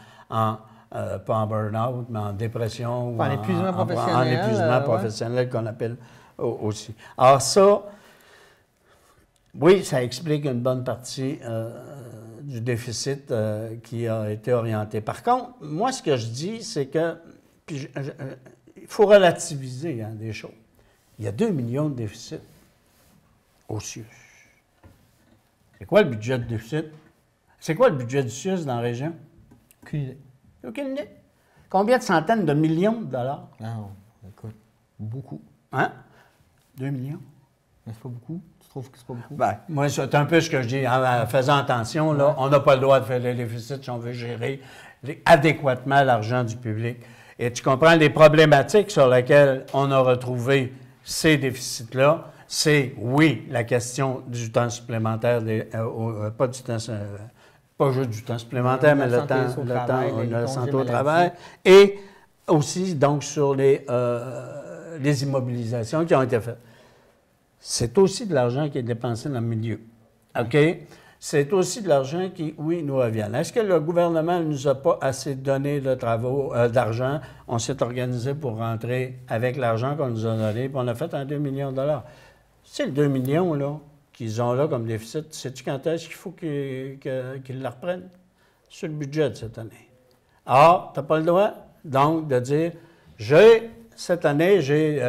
S2: pas en burn-out, mais en dépression ou
S1: en épuisement professionnel.
S2: En épuisement professionnel qu'on appelle aussi. Alors ça, oui, ça explique une bonne partie du déficit qui a été orienté. Par contre, moi, ce que je dis, c'est que il faut relativiser des choses. Il y a 2 millions de déficit au CIUS. C'est quoi le budget de déficit? C'est quoi le budget du CIUS dans la région?
S1: Aucune idée.
S2: Aucune idée. Combien de centaines de millions de dollars?
S1: Non, écoute, beaucoup.
S2: Hein? 2 millions?
S1: Mais c'est pas beaucoup? Tu trouves que c'est pas beaucoup?
S2: Bien, moi, c'est un peu ce que je dis. En faisant attention, là, on n'a pas le droit de faire les déficits si on veut gérer adéquatement l'argent du public. Et tu comprends les problématiques sur lesquelles on a retrouvé ces déficits-là, c'est, oui, la question du temps supplémentaire, pas du temps... pas juste du temps supplémentaire, mais le temps santé au travail. Et aussi, donc, sur les immobilisations qui ont été faites. C'est aussi de l'argent qui est dépensé dans le milieu. OK? c'est aussi de l'argent qui, oui, nous revient. Est-ce que le gouvernement ne nous a pas assez donné d'argent? On s'est organisé pour rentrer avec l'argent qu'on nous a donné, puis on a fait un 2 millions de dollars. C'est le 2 millions, là, qu'ils ont là comme déficit. Sais-tu quand est-ce qu'il faut qu'ils la reprennent? Sur le budget de cette année. Or, tu n'as pas le droit, donc, de dire, cette année, j'ai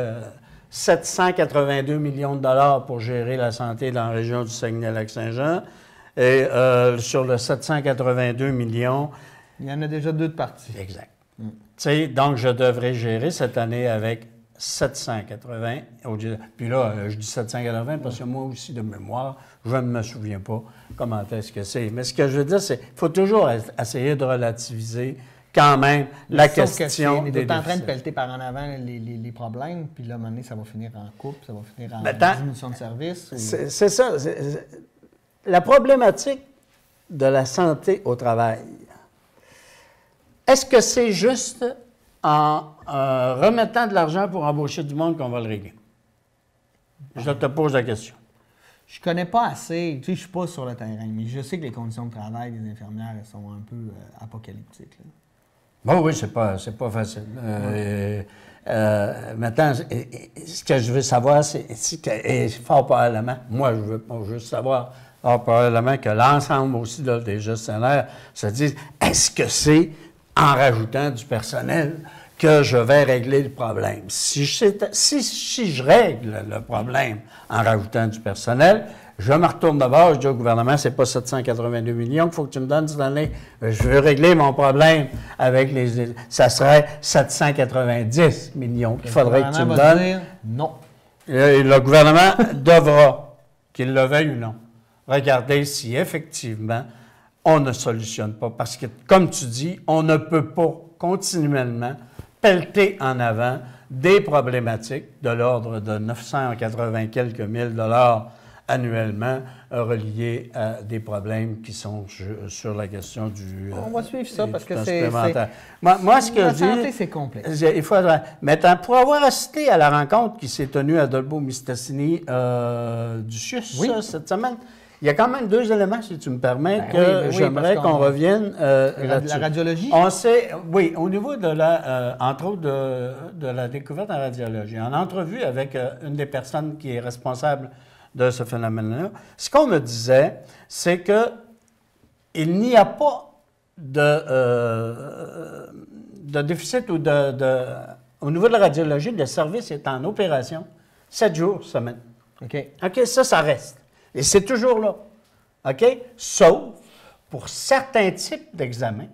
S2: 782 millions de dollars pour gérer la santé dans la région du Saguenay-Lac-Saint-Jean. Et sur le 782 millions...
S1: Il y en a déjà 2 de partis.
S2: Exact. Tu sais, donc, je devrais gérer cette année avec 780. Puis là, je dis 780 parce que moi aussi, de mémoire, je ne me souviens pas comment est-ce que c'est. Mais ce que je veux dire, c'est qu'il faut toujours essayer de relativiser quand même la question des déficits.
S1: On est en train de pelleter par en avant les problèmes, puis là, à un moment donné, ça va finir en coupe, ça va finir en diminution de service.
S2: C'est ça. La problématique de la santé au travail, est-ce que c'est juste en remettant de l'argent pour embaucher du monde qu'on va le régler? Je te pose la question.
S1: Je connais pas assez, tu sais, je suis pas sur le terrain, mais je sais que les conditions de travail des infirmières elles sont un peu apocalyptiques. Là.
S2: Bon, oui, c'est pas facile. Maintenant, ce que je veux savoir, et fort probablement, moi, je veux pas juste savoir, fort probablement que l'ensemble aussi là, des gestionnaires se disent, est-ce que c'est en rajoutant du personnel que je vais régler le problème? Si je règle le problème en rajoutant du personnel, je me retourne d'abord, je dis au gouvernement, c'est pas 782 millions qu'il faut que tu me donnes cette année. Je veux régler mon problème avec ça serait 790 millions qu'il faudrait que tu me donnes.
S1: Dire non.
S2: Et le gouvernement devra, qu'il le veuille ou non, regarder si effectivement on ne solutionne pas. Parce que, comme tu dis, on ne peut pas continuellement pelleter en avant des problématiques de l'ordre de 980 quelques mille dollars annuellement reliés à des problèmes qui sont sur la question du...
S1: On va suivre ça parce que c'est...
S2: Moi, ce que
S1: la
S2: je dis...
S1: La santé, c'est complexe.
S2: Il faudrait... Mais pour avoir assisté à la rencontre qui s'est tenue à Dolbeau-Mistassini du CIUS cette semaine, il y a quand même 2 éléments, si tu me permets, j'aimerais qu'on revienne là-dessus.
S1: La radiologie?
S2: On sait, oui, au niveau de entre autres, de la découverte en radiologie, en entrevue avec une des personnes qui est responsable de ce phénomène-là, ce qu'on me disait, c'est que il n'y a pas de déficit ou au niveau de la radiologie, le service est en opération 7 jours semaine.
S1: OK.
S2: OK, ça reste. Et c'est toujours là. OK? Sauf pour certains types d'examens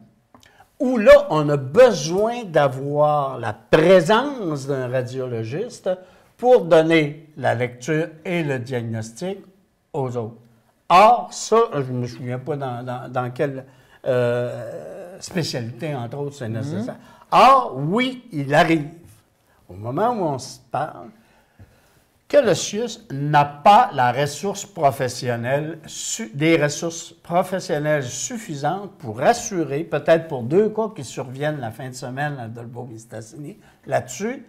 S2: où là, on a besoin d'avoir la présence d'un radiologiste pour donner la lecture et le diagnostic aux autres. Or, ça, je ne me souviens pas dans quelle spécialité, entre autres, c'est nécessaire. Or, oui, il arrive, au moment où on se parle, que le CIUS n'a pas la ressource professionnelle, des ressources professionnelles suffisantes pour assurer, peut-être pour 2 cas qui surviennent la fin de semaine à Dolbeau-Mistassini, là-dessus,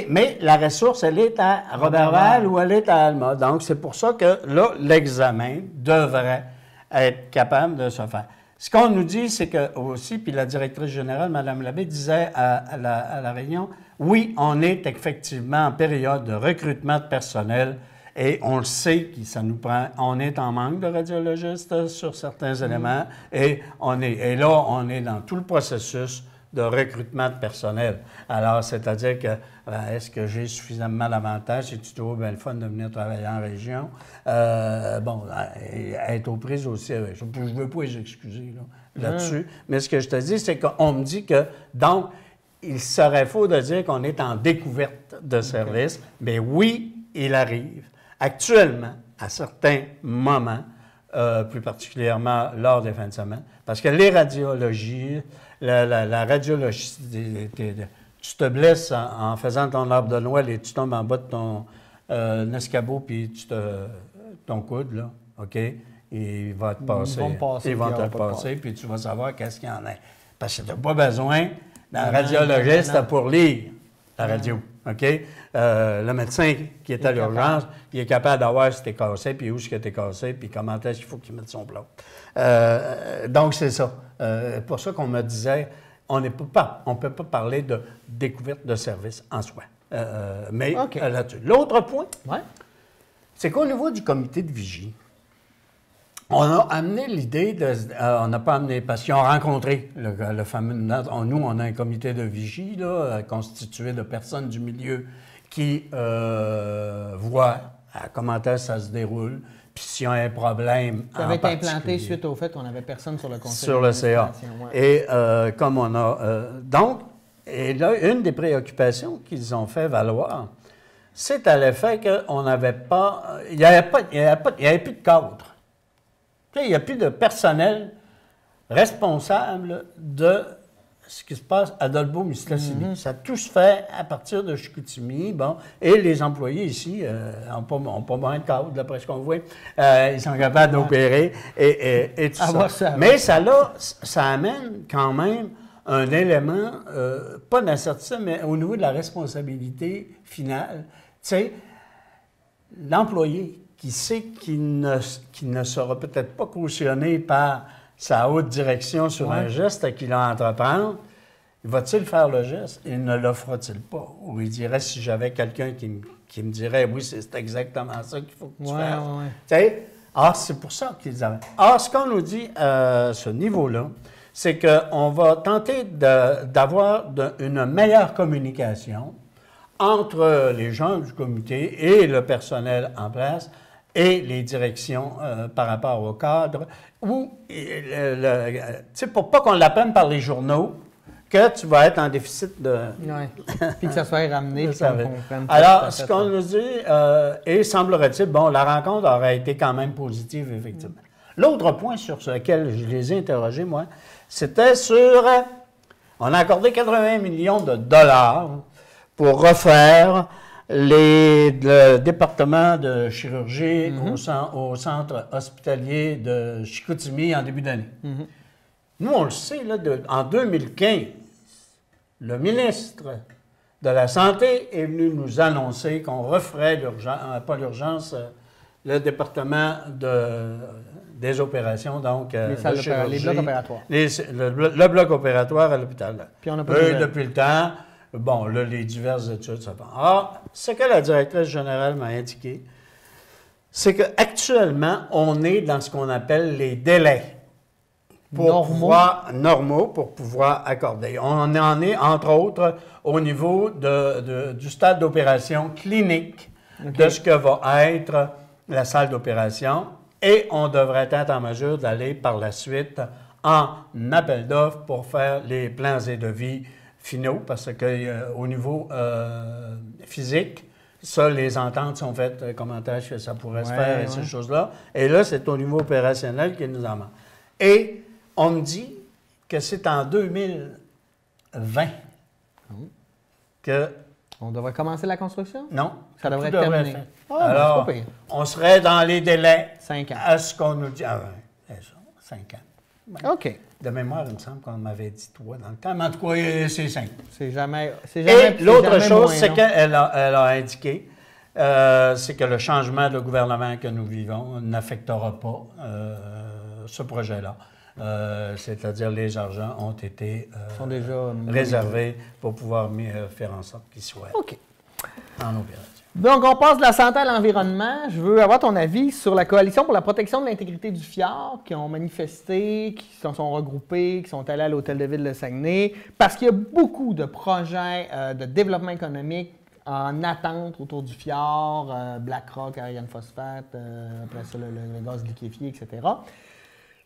S2: mais la ressource, elle est à Roberval ou elle est à Alma. Donc, c'est pour ça que là, l'examen devrait être capable de se faire. Ce qu'on nous dit, c'est que aussi, puis la directrice générale, Mme Labbé, disait à la réunion, oui, on est effectivement en période de recrutement de personnel et on le sait que ça nous prend, on est en manque de radiologistes sur certains éléments et là, on est dans tout le processus de recrutement de personnel. Alors, c'est-à-dire que, est-ce que j'ai suffisamment d'avantages? C'est toujours bien le fun de venir travailler en région. Être aux prises aussi. Je ne veux pas les excuser là-dessus. Mais ce que je te dis, c'est qu'on me dit que, donc, il serait faux de dire qu'on est en découverte de services. Mais oui, il arrive actuellement, à certains moments, plus particulièrement lors des fins de semaine, parce que les radiologies, la radiologie, tu te blesses en faisant ton arbre de Noël et tu tombes en bas de ton escabeau puis ton coude, là, OK? Il va te passer. Ils vont te le passer, puis tu vas savoir qu'est-ce qu'il y en a. Parce que tu n'as pas besoin d'un radiologiste pour lire. la radio. OK? Le médecin qui est à l'urgence, il est capable d'avoir si t'es cassé, puis où est-ce que t'es cassé, puis comment est-ce qu'il faut qu'il mette son plâtre. Donc, c'est ça. Pour ça qu'on me disait, on ne peut pas parler de découverte de services en soi. Mais là-dessus. L'autre point, c'est qu'au niveau du comité de vigie, on a amené l'idée on n'a pas amené, parce qu'ils ont rencontré le fameux... Nous, on a un comité de vigie là, constitué de personnes du milieu qui voient comment ça se déroule, puis s'il y a un problème.
S1: Ça avait été implanté suite au fait qu'on n'avait personne sur le conseil.
S2: Sur le CA. Et comme on a... et là, une des préoccupations qu'ils ont fait valoir, c'est à l'effet qu'on n'avait pas... Il n'y avait plus de cadre. Il n'y a plus de personnel responsable de ce qui se passe à Dolbeau-Mistassini. Ça tout se fait à partir de Chicoutimi. Bon, et les employés ici n'ont pas moins de cadre, d'après ce qu'on voit. Ils sont capables d'opérer et tout ça. Mais ça amène quand même un élément, pas d'incertitude, mais au niveau de la responsabilité finale. Tu sais, l'employé qui sait qu'il ne sera peut-être pas cautionné par sa haute direction sur un geste qu'il a à entreprendre, va-t-il faire le geste? Il ne le fera-t-il pas? Ou il dirait, si j'avais quelqu'un qui me dirait, oui, c'est exactement ça qu'il faut que tu fasses. Tu sais, c'est pour ça qu'ils avaient. Ce qu'on nous dit à ce niveau-là, c'est qu'on va tenter d'avoir une meilleure communication entre les gens du comité et le personnel en place et les directions par rapport au cadre, ou, pour pas qu'on l'apprenne par les journaux, que tu vas être en déficit de...
S1: Puis que ça soit ramené, puis qu'on comprenne.
S2: Alors, ce qu'on nous dit, et semblerait-il, la rencontre aurait été quand même positive, effectivement. L'autre point sur lequel je les ai interrogés, moi, c'était sur... on a accordé 80 millions de dollars pour refaire le département de chirurgie au centre hospitalier de Chicoutimi en début d'année. Nous, on le sait, là, en 2015, le ministre de la Santé est venu nous annoncer qu'on referait le département des opérations, donc
S1: les blocs opératoires.
S2: Le bloc opératoire à l'hôpital.
S1: Puis on n'a pas
S2: depuis le temps... Bon, là, les diverses études, ça va. Ce que la directrice générale m'a indiqué, c'est qu'actuellement, on est dans ce qu'on appelle les délais normaux pour pouvoir accorder. On en est, entre autres, au niveau du stade d'opération clinique de ce que va être la salle d'opération, et on devrait être en mesure d'aller par la suite en appel d'offres pour faire les plans et devis finaux, parce qu'au niveau physique, ça, les ententes sont faites, comment est-ce que ça pourrait se faire et ces choses-là. Et là, c'est au niveau opérationnel qu'il nous en manque. Et on me dit que c'est en 2020 que...
S1: On devrait commencer la construction?
S2: Non.
S1: Ça devrait être terminé.
S2: Alors, on serait dans les délais
S1: 5 ans.
S2: À ce qu'on nous dit. C'est ça, 5 ans.
S1: OK.
S2: De mémoire, il me semble qu'on m'avait dit 3 dans le temps, mais en tout cas, c'est 5.
S1: C'est jamais.
S2: Et l'autre chose, c'est qu'elle a indiqué, c'est que le changement de gouvernement que nous vivons n'affectera pas ce projet-là. C'est-à-dire les argents ont été
S1: sont déjà
S2: réservés pour pouvoir faire en sorte qu'ils soient en opération.
S1: Donc, on passe de la santé à l'environnement. Je veux avoir ton avis sur la Coalition pour la protection de l'intégrité du fjord, qui ont manifesté, qui se sont regroupés, qui sont allés à l'Hôtel de Ville de Saguenay, parce qu'il y a beaucoup de projets de développement économique en attente autour du fjord, BlackRock, Ariane Phosphate, après ça, le gaz liquéfié, etc.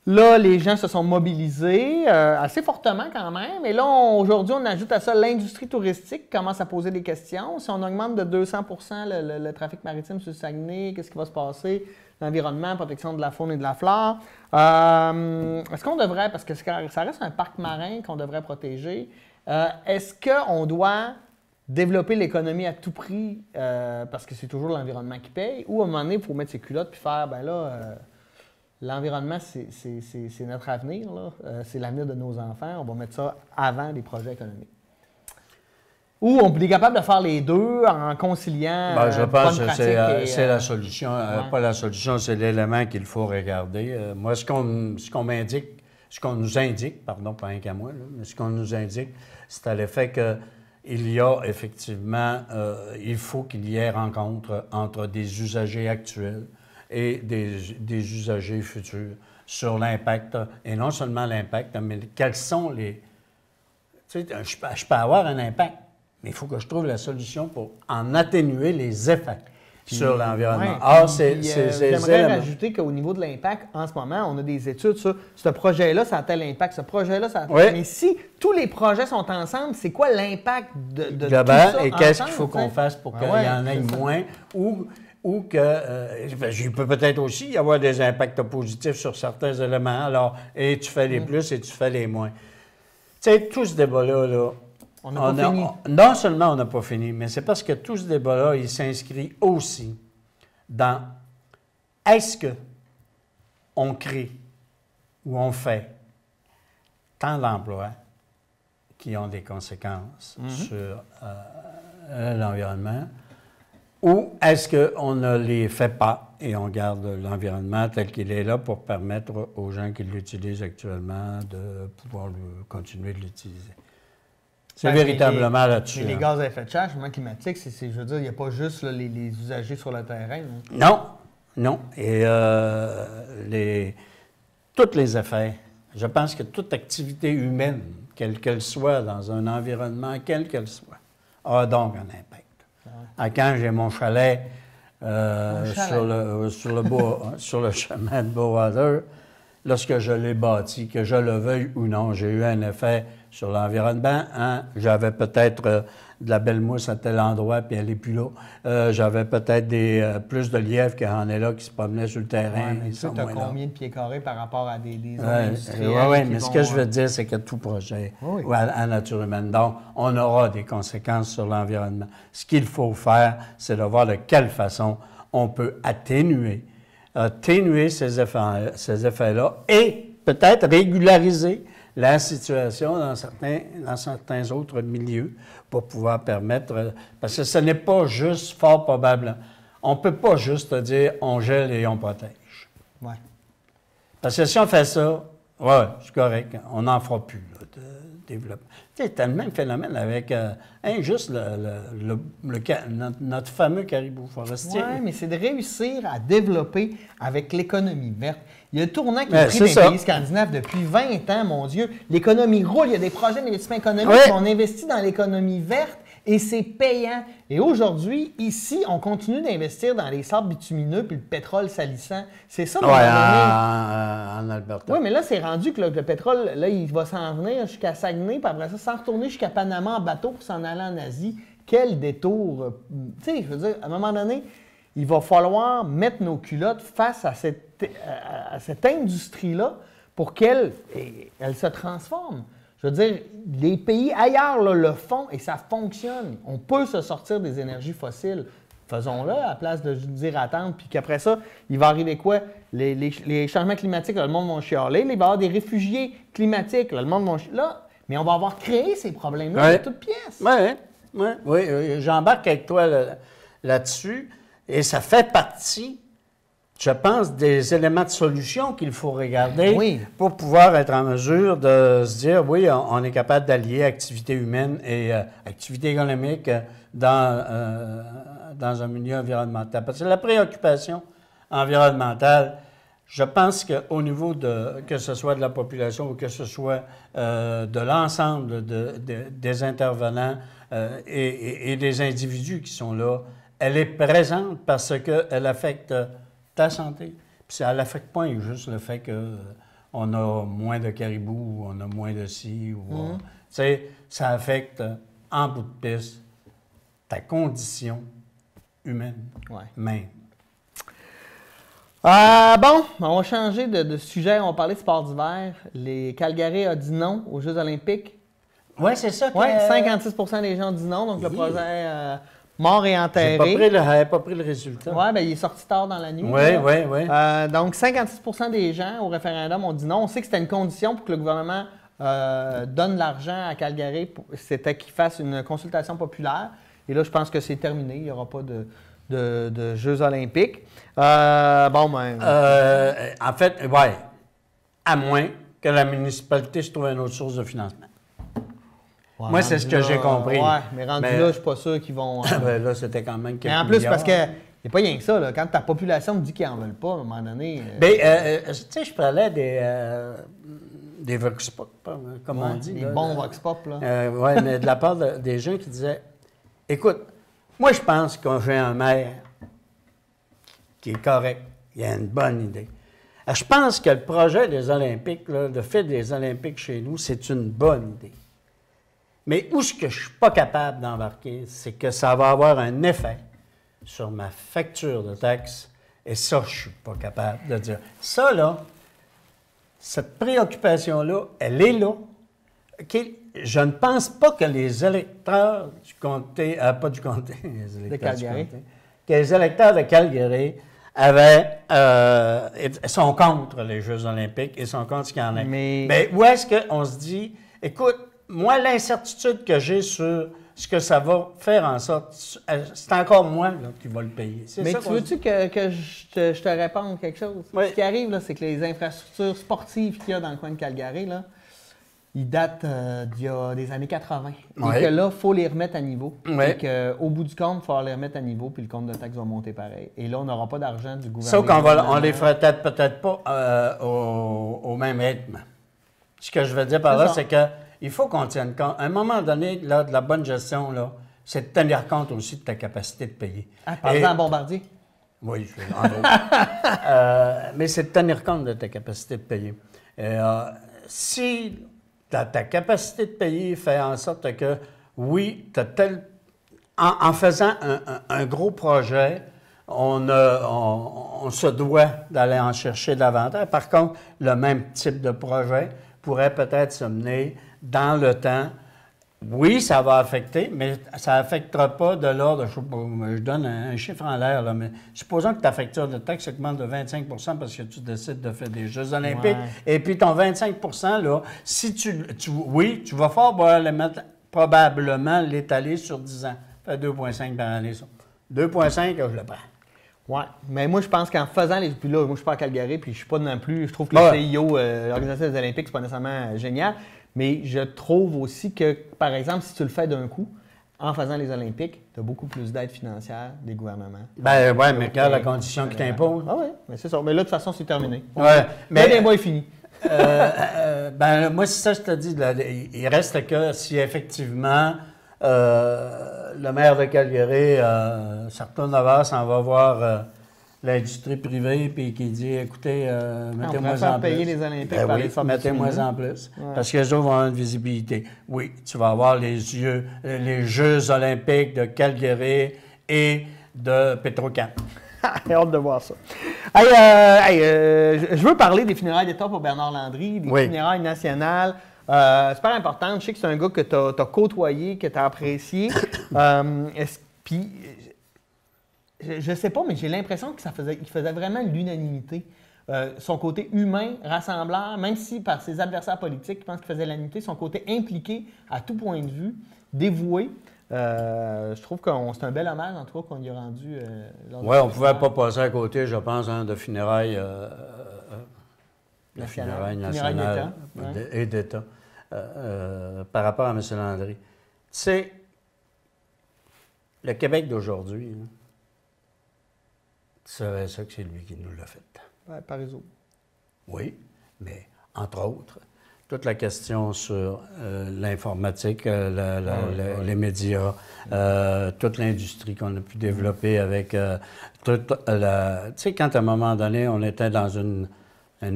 S1: Là, les gens se sont mobilisés assez fortement quand même. Et là, aujourd'hui, on ajoute à ça l'industrie touristique qui commence à poser des questions. Si on augmente de 200 % le trafic maritime sur le Saguenay, qu'est-ce qui va se passer? L'environnement, protection de la faune et de la flore. Est-ce qu'on devrait, parce que ça reste un parc marin qu'on devrait protéger, est-ce qu'on doit développer l'économie à tout prix parce que c'est toujours l'environnement qui paye, ou à un moment donné, il faut mettre ses culottes puis faire, l'environnement, c'est notre avenir, c'est l'avenir de nos enfants. On va mettre ça avant les projets économiques. Ou on est capable de faire les deux en conciliant
S2: je pense que c'est la
S1: et,
S2: solution. Pas la solution, c'est l'élément qu'il faut regarder. Moi, ce qu'on nous indique, pardon, pas un qu'à moi, là, mais ce qu'on nous indique, c'est à l'effet qu'il y a effectivement, il faut qu'il y ait rencontre entre des usagers actuels et des usagers futurs sur l'impact, et non seulement l'impact, mais quels sont les... Tu sais, je peux avoir un impact, mais il faut que je trouve la solution pour en atténuer les effets sur l'environnement.
S1: J'aimerais rajouter qu'au niveau de l'impact, en ce moment, on a des études sur ce projet-là, ça a tel impact, ce projet-là, ça a tel impact. Mais si tous les projets sont ensemble, c'est quoi l'impact de tout ça?
S2: Et qu'est-ce qu'il faut qu'on fasse pour qu'il y en ait moins ou il peut peut-être aussi y avoir des impacts positifs sur certains éléments. Alors, et tu fais les plus et tu fais les moins. Tu sais, tout ce débat-là,
S1: on n'a pas fini.
S2: Non seulement on n'a pas fini, mais c'est parce que tout ce débat-là, il s'inscrit aussi dans est-ce qu'on crée ou on fait tant d'emplois qui ont des conséquences sur l'environnement, ou est-ce qu'on ne les fait pas et on garde l'environnement tel qu'il est là pour permettre aux gens qui l'utilisent actuellement de pouvoir continuer de l'utiliser? C'est véritablement là-dessus.
S1: Les gaz à effet de serre, le changement climatique, je veux dire, il n'y a pas juste là, les usagers sur le terrain.
S2: Non. Et tous les effets, je pense que toute activité humaine, quelle qu'elle soit, dans un environnement, quel qu'elle soit, a donc un impact. Quand j'ai mon chalet, sur le chemin de Bowater, lorsque je l'ai bâti, que je le veuille ou non, j'ai eu un effet sur l'environnement. J'avais peut-être de la belle mousse à tel endroit, puis elle n'est plus là. J'avais peut-être plus de lièvres qu'il y en a là qui se promenaient sur le terrain.
S1: Mais tu as combien de pieds carrés par rapport à des zones industrielles?
S2: Oui, mais ce que je veux dire, c'est que tout projet à nature humaine. Donc, on aura des conséquences sur l'environnement. Ce qu'il faut faire, c'est de voir de quelle façon on peut atténuer ces effets-là et peut-être régulariser la situation dans certains autres milieux pour pouvoir permettre... Parce que ce n'est pas juste, fort probable, on ne peut pas juste dire on gèle et on protège.
S1: Ouais.
S2: Parce que si on fait ça, c'est correct, on n'en fera plus là, de développement. Tu sais, c'est le même phénomène avec juste notre fameux caribou forestier.
S1: Oui, mais c'est de réussir à développer avec l'économie verte. Il y a le tournant qui est pris dans les pays scandinaves depuis 20 ans, mon Dieu. L'économie roule, il y a des projets d'investissement économique qui ont investi dans l'économie verte et c'est payant. Et aujourd'hui, ici, on continue d'investir dans les sables bitumineux puis le pétrole salissant. C'est ça,
S2: en Alberta.
S1: Oui, mais là, c'est rendu que le pétrole, là, il va s'en venir jusqu'à Saguenay, puis après ça, s'en retourner jusqu'à Panama en bateau pour s'en aller en Asie. Quel détour! Tu sais, je veux dire, à un moment donné, il va falloir mettre nos culottes face à cette industrie-là pour qu'elle se transforme. Je veux dire, les pays ailleurs là, le font et ça fonctionne. On peut se sortir des énergies fossiles. Faisons-le à la place de dire attendre, puis qu'après ça, il va arriver quoi? Les changements climatiques, là, le monde va chialer. Il va y avoir des réfugiés climatiques, là, le monde va chialer. Mais on va avoir créé ces problèmes-là de toutes pièces.
S2: Oui, j'embarque avec toi là-dessus. Et ça fait partie, je pense, des éléments de solution qu'il faut regarder pour pouvoir être en mesure de se dire, oui, on est capable d'allier activité humaine et activité économique dans un milieu environnemental. Parce que la préoccupation environnementale, je pense qu'au niveau que ce soit de la population ou que ce soit de l'ensemble des intervenants et des individus qui sont là, elle est présente parce qu'elle affecte ta santé. Puis elle n'affecte pas juste le fait qu'on a moins de caribous, on a moins de ci. Tu sais, ça affecte, en bout de piste, ta condition humaine même.
S1: Bon, on va changer de sujet. On va parler de sport d'hiver. Calgary a dit non aux Jeux olympiques.
S2: Oui, c'est ça.
S1: Oui, 56% des gens ont dit non. Donc, le projet mort et enterré.
S2: Elle n'avait pas pris le résultat.
S1: Oui, bien, il est sorti tard dans la nuit.
S2: Oui.
S1: Donc, 56% des gens au référendum ont dit non. On sait que c'était une condition pour que le gouvernement donne l'argent à Calgary, c'était qu'il fasse une consultation populaire. Et là, je pense que c'est terminé. Il n'y aura pas de Jeux olympiques. En
S2: fait, oui, à moins que la municipalité se trouve une autre source de financement.
S1: Ouais,
S2: moi, c'est ce que j'ai compris.
S1: Oui, mais rendu là, je ne suis pas sûr qu'ils vont...
S2: là, c'était quand même quelques
S1: mais en plus,
S2: milliards.
S1: parce que il n'y a pas rien que ça. Là. Quand ta population me dit qu'ils n'en veulent pas, à un moment donné...
S2: Tu sais, je parlais des vox pop, comme on dit.
S1: Des bons vox pop, là.
S2: Oui, mais de la part des gens qui disaient, écoute, moi, je pense qu'on fait un maire qui est correct. Il a une bonne idée. Je pense que le projet des Olympiques, là, le fait des Olympiques chez nous, c'est une bonne idée. Mais où ce que je ne suis pas capable d'embarquer, c'est que ça va avoir un effet sur ma facture de taxes. Et ça, je ne suis pas capable de dire. Ça, là, cette préoccupation-là, elle est là. Okay? Je ne pense pas que les électeurs du comté, pas du comté,
S1: de Calgary,
S2: que les électeurs de Calgary sont contre les Jeux olympiques et sont contre ce qu'il y en a. Mais où est-ce qu'on se dit, écoute, moi, l'incertitude que j'ai sur ce que ça va faire en sorte, c'est encore moi là, qui va le payer.
S1: Mais tu veux-tu que je te réponde quelque chose?
S2: Oui.
S1: Ce qui arrive, là, c'est que les infrastructures sportives qu'il y a dans le coin de Calgary, là, ils datent d'il y a des années 80.
S2: Oui.
S1: Et que là, il faut les remettre à niveau.
S2: Oui.
S1: Et qu'au bout du compte, il faut les remettre à niveau, puis le compte de taxes va monter pareil. Et là, on n'aura pas d'argent du gouvernement.
S2: Sauf qu'on les ferait peut-être pas au même rythme. Ce que je veux dire par là, c'est qu'il faut qu'on tienne compte. À un moment donné, là, de la bonne gestion, là, c'est de tenir compte aussi de ta capacité de payer.
S1: Par exemple, Bombardier?
S2: Oui, en gros. Mais c'est de tenir compte de ta capacité de payer. Si ta capacité de payer fait en sorte que, oui, en faisant un gros projet, on se doit d'aller en chercher davantage. Par contre, le même type de projet pourrait peut-être se mener dans le temps. Oui, ça va affecter, mais ça n'affectera pas de l'ordre, je donne un chiffre en l'air, là, mais supposons que ta facture de taxe augmente de 25 parce que tu décides de faire des Jeux olympiques, et puis ton 25 là, si tu vas falloir le mettre, probablement l'étaler sur 10 ans. Ça fait 2,5 par année, ça. 2,5, je le prends.
S1: Oui, mais moi, je pense qu'en faisant les... Puis là, moi, je suis pas à Calgary, puis je suis pas non plus... Je trouve que le CIO, l'Organisation des Olympiques, c'est pas nécessairement génial, mais je trouve aussi que, par exemple, si tu le fais d'un coup, en faisant les Olympiques, tu as beaucoup plus d'aide financière des gouvernements.
S2: Ben oui, mais regarde la condition qui t'impose.
S1: Ah oui, mais c'est ça. Mais là, de toute façon, c'est terminé.
S2: Oui,
S1: mais le débat est fini.
S2: Moi, c'est ça que je te dis. Là, il reste que si effectivement le maire de Calgary se retourne vers, s'en va voir l'industrie privée puis qui dit écoutez, mettez-moi en plus.
S1: Payer les Olympiques
S2: par les mettez-moi en plus. Ouais. Parce que les autres vont avoir une visibilité. Oui, tu vas avoir les Jeux olympiques de Calgary et de Petro-Can.
S1: J'ai hâte de voir ça. Je veux parler des funérailles d'État pour Bernard Landry, des funérailles nationales. Super importante. Je sais que c'est un gars que tu as côtoyé, que tu as apprécié. Puis, je sais pas, mais j'ai l'impression que qu'il faisait vraiment l'unanimité. Son côté humain, rassembleur, même si par ses adversaires politiques, je pense qu'il faisait l'unanimité, son côté impliqué à tout point de vue, dévoué. Je trouve que c'est un bel hommage, en tout cas, qu'on y a rendu.
S2: Oui, on ne pouvait pas passer à côté, je pense, de funérailles nationales et d'État par rapport à M. Landry. Tu sais, le Québec d'aujourd'hui, tu savais ça que c'est lui qui nous l'a fait.
S1: Ouais, par exemple.
S2: Oui, mais entre autres, toute la question sur l'informatique, les médias, toute l'industrie qu'on a pu développer avec toute la... Tu sais, quand à un moment donné, on était dans une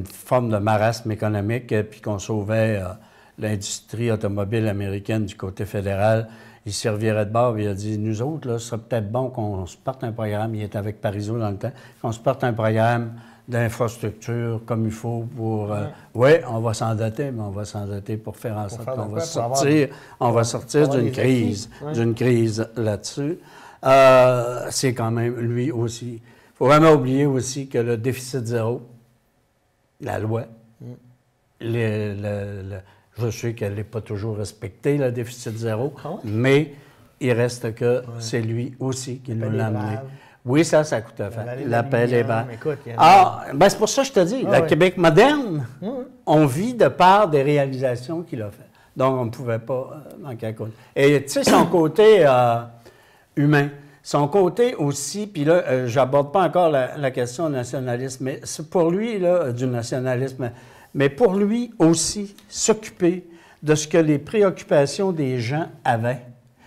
S2: forme de marasme économique puis qu'on sauvait l'industrie automobile américaine du côté fédéral, il servirait de bord et il a dit, nous autres, là, ce serait peut-être bon qu'on se parte un programme, il était avec Parizeau dans le temps, qu'on se parte un programme d'infrastructure comme il faut pour... oui, on va s'en doter, mais on va s'en doter pour faire en sorte qu'on va sortir d'une crise, là-dessus. C'est quand même, lui aussi. Il ne faut vraiment oublier aussi que le déficit zéro, la loi, Je sais qu'elle n'est pas toujours respectée, le déficit zéro, mais il reste que c'est lui aussi qui nous l'a amené. Oui, ça coûte à faire. L'appel est bas. C'est pour ça que je te dis, le Québec moderne, on vit de par des réalisations qu'il a faites. Donc, on ne pouvait pas manquer à cause. Et tu sais, son côté humain, son côté aussi, puis là, je n'aborde pas encore la question nationalisme, mais c'est pour lui, là, du nationalisme, mais pour lui aussi, s'occuper de ce que les préoccupations des gens avaient,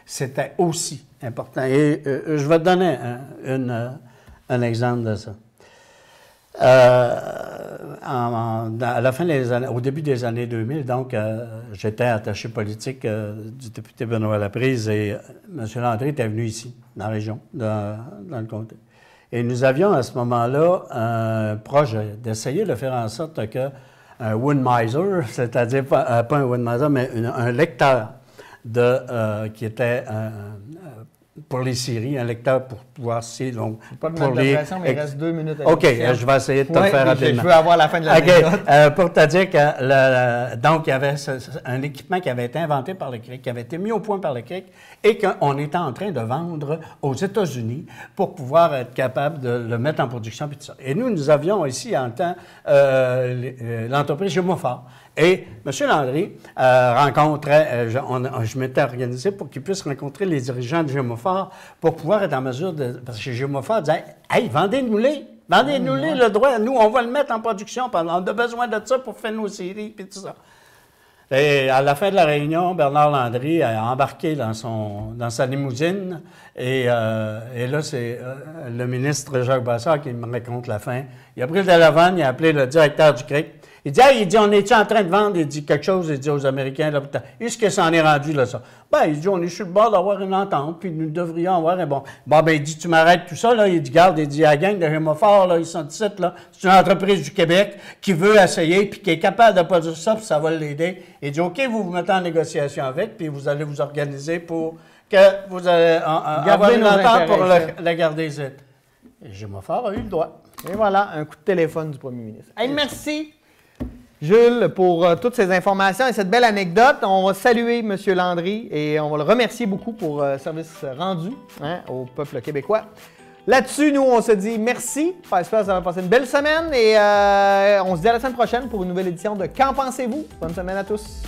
S2: c'était aussi important. Et je vais te donner un exemple de ça. À la fin des années, au début des années 2000, donc, j'étais attaché politique du député Benoît Laprise et M. Landry était venu ici, dans la région, dans le comté. Et nous avions à ce moment-là un projet d'essayer de faire en sorte que un Woodmiser, c'est-à-dire pas un Woodmiser, mais un lecteur qui était pour les séries, un lecteur pour pouvoir donc
S1: pas de mettre de pression, mais il reste 2 minutes à
S2: OK, je vais essayer de te faire rapidement.
S1: Je veux avoir la fin de l'anecdote.
S2: Pour te dire que donc, il y avait un équipement qui avait été inventé par le CRIC, qui avait été mis au point par le CRIC et qu'on était en train de vendre aux États-Unis pour pouvoir être capable de le mettre en production et tout ça. Et nous avions ici en temps l'entreprise Gémofort. Et M. Landry rencontrait, je m'étais organisé pour qu'il puisse rencontrer les dirigeants de Gémofort pour pouvoir être en mesure de... Parce que Gémofort disait « Hey, vendez-nous-les! Vendez-nous-les le droit! Nous, on va le mettre en production. On a besoin de ça pour faire nos séries et tout ça. » Et à la fin de la réunion, Bernard Landry a embarqué dans sa limousine. Et là, c'est le ministre Jacques Brassard qui me raconte la fin. Il a pris le téléphone, il a appelé le directeur du CRIC. Il dit, hey, on est-tu en train de vendre? Il dit quelque chose, il dit aux Américains, là, est-ce que ça en est rendu, là, ça? Il dit, on est sur le bord d'avoir une entente, puis nous devrions avoir un bon. Il dit, tu m'arrêtes tout ça, là. Il dit, garde, il dit, la gang de Gémofort, là, ils sont ici, là. C'est une entreprise du Québec qui veut essayer, puis qui est capable de produire ça, puis ça va l'aider. Il dit, OK, vous vous mettez en négociation avec, puis vous allez vous organiser pour que vous allez avoir une entente pour la garder ici. Et Gémofort a eu le droit.
S1: Et voilà, un coup de téléphone du premier ministre. Hey, merci! Jules, pour toutes ces informations et cette belle anecdote. On va saluer M. Landry et on va le remercier beaucoup pour le service rendu au peuple québécois. Là-dessus, nous, on se dit merci. J'espère que ça va passer une belle semaine et on se dit à la semaine prochaine pour une nouvelle édition de Qu'en pensez-vous? Bonne semaine à tous!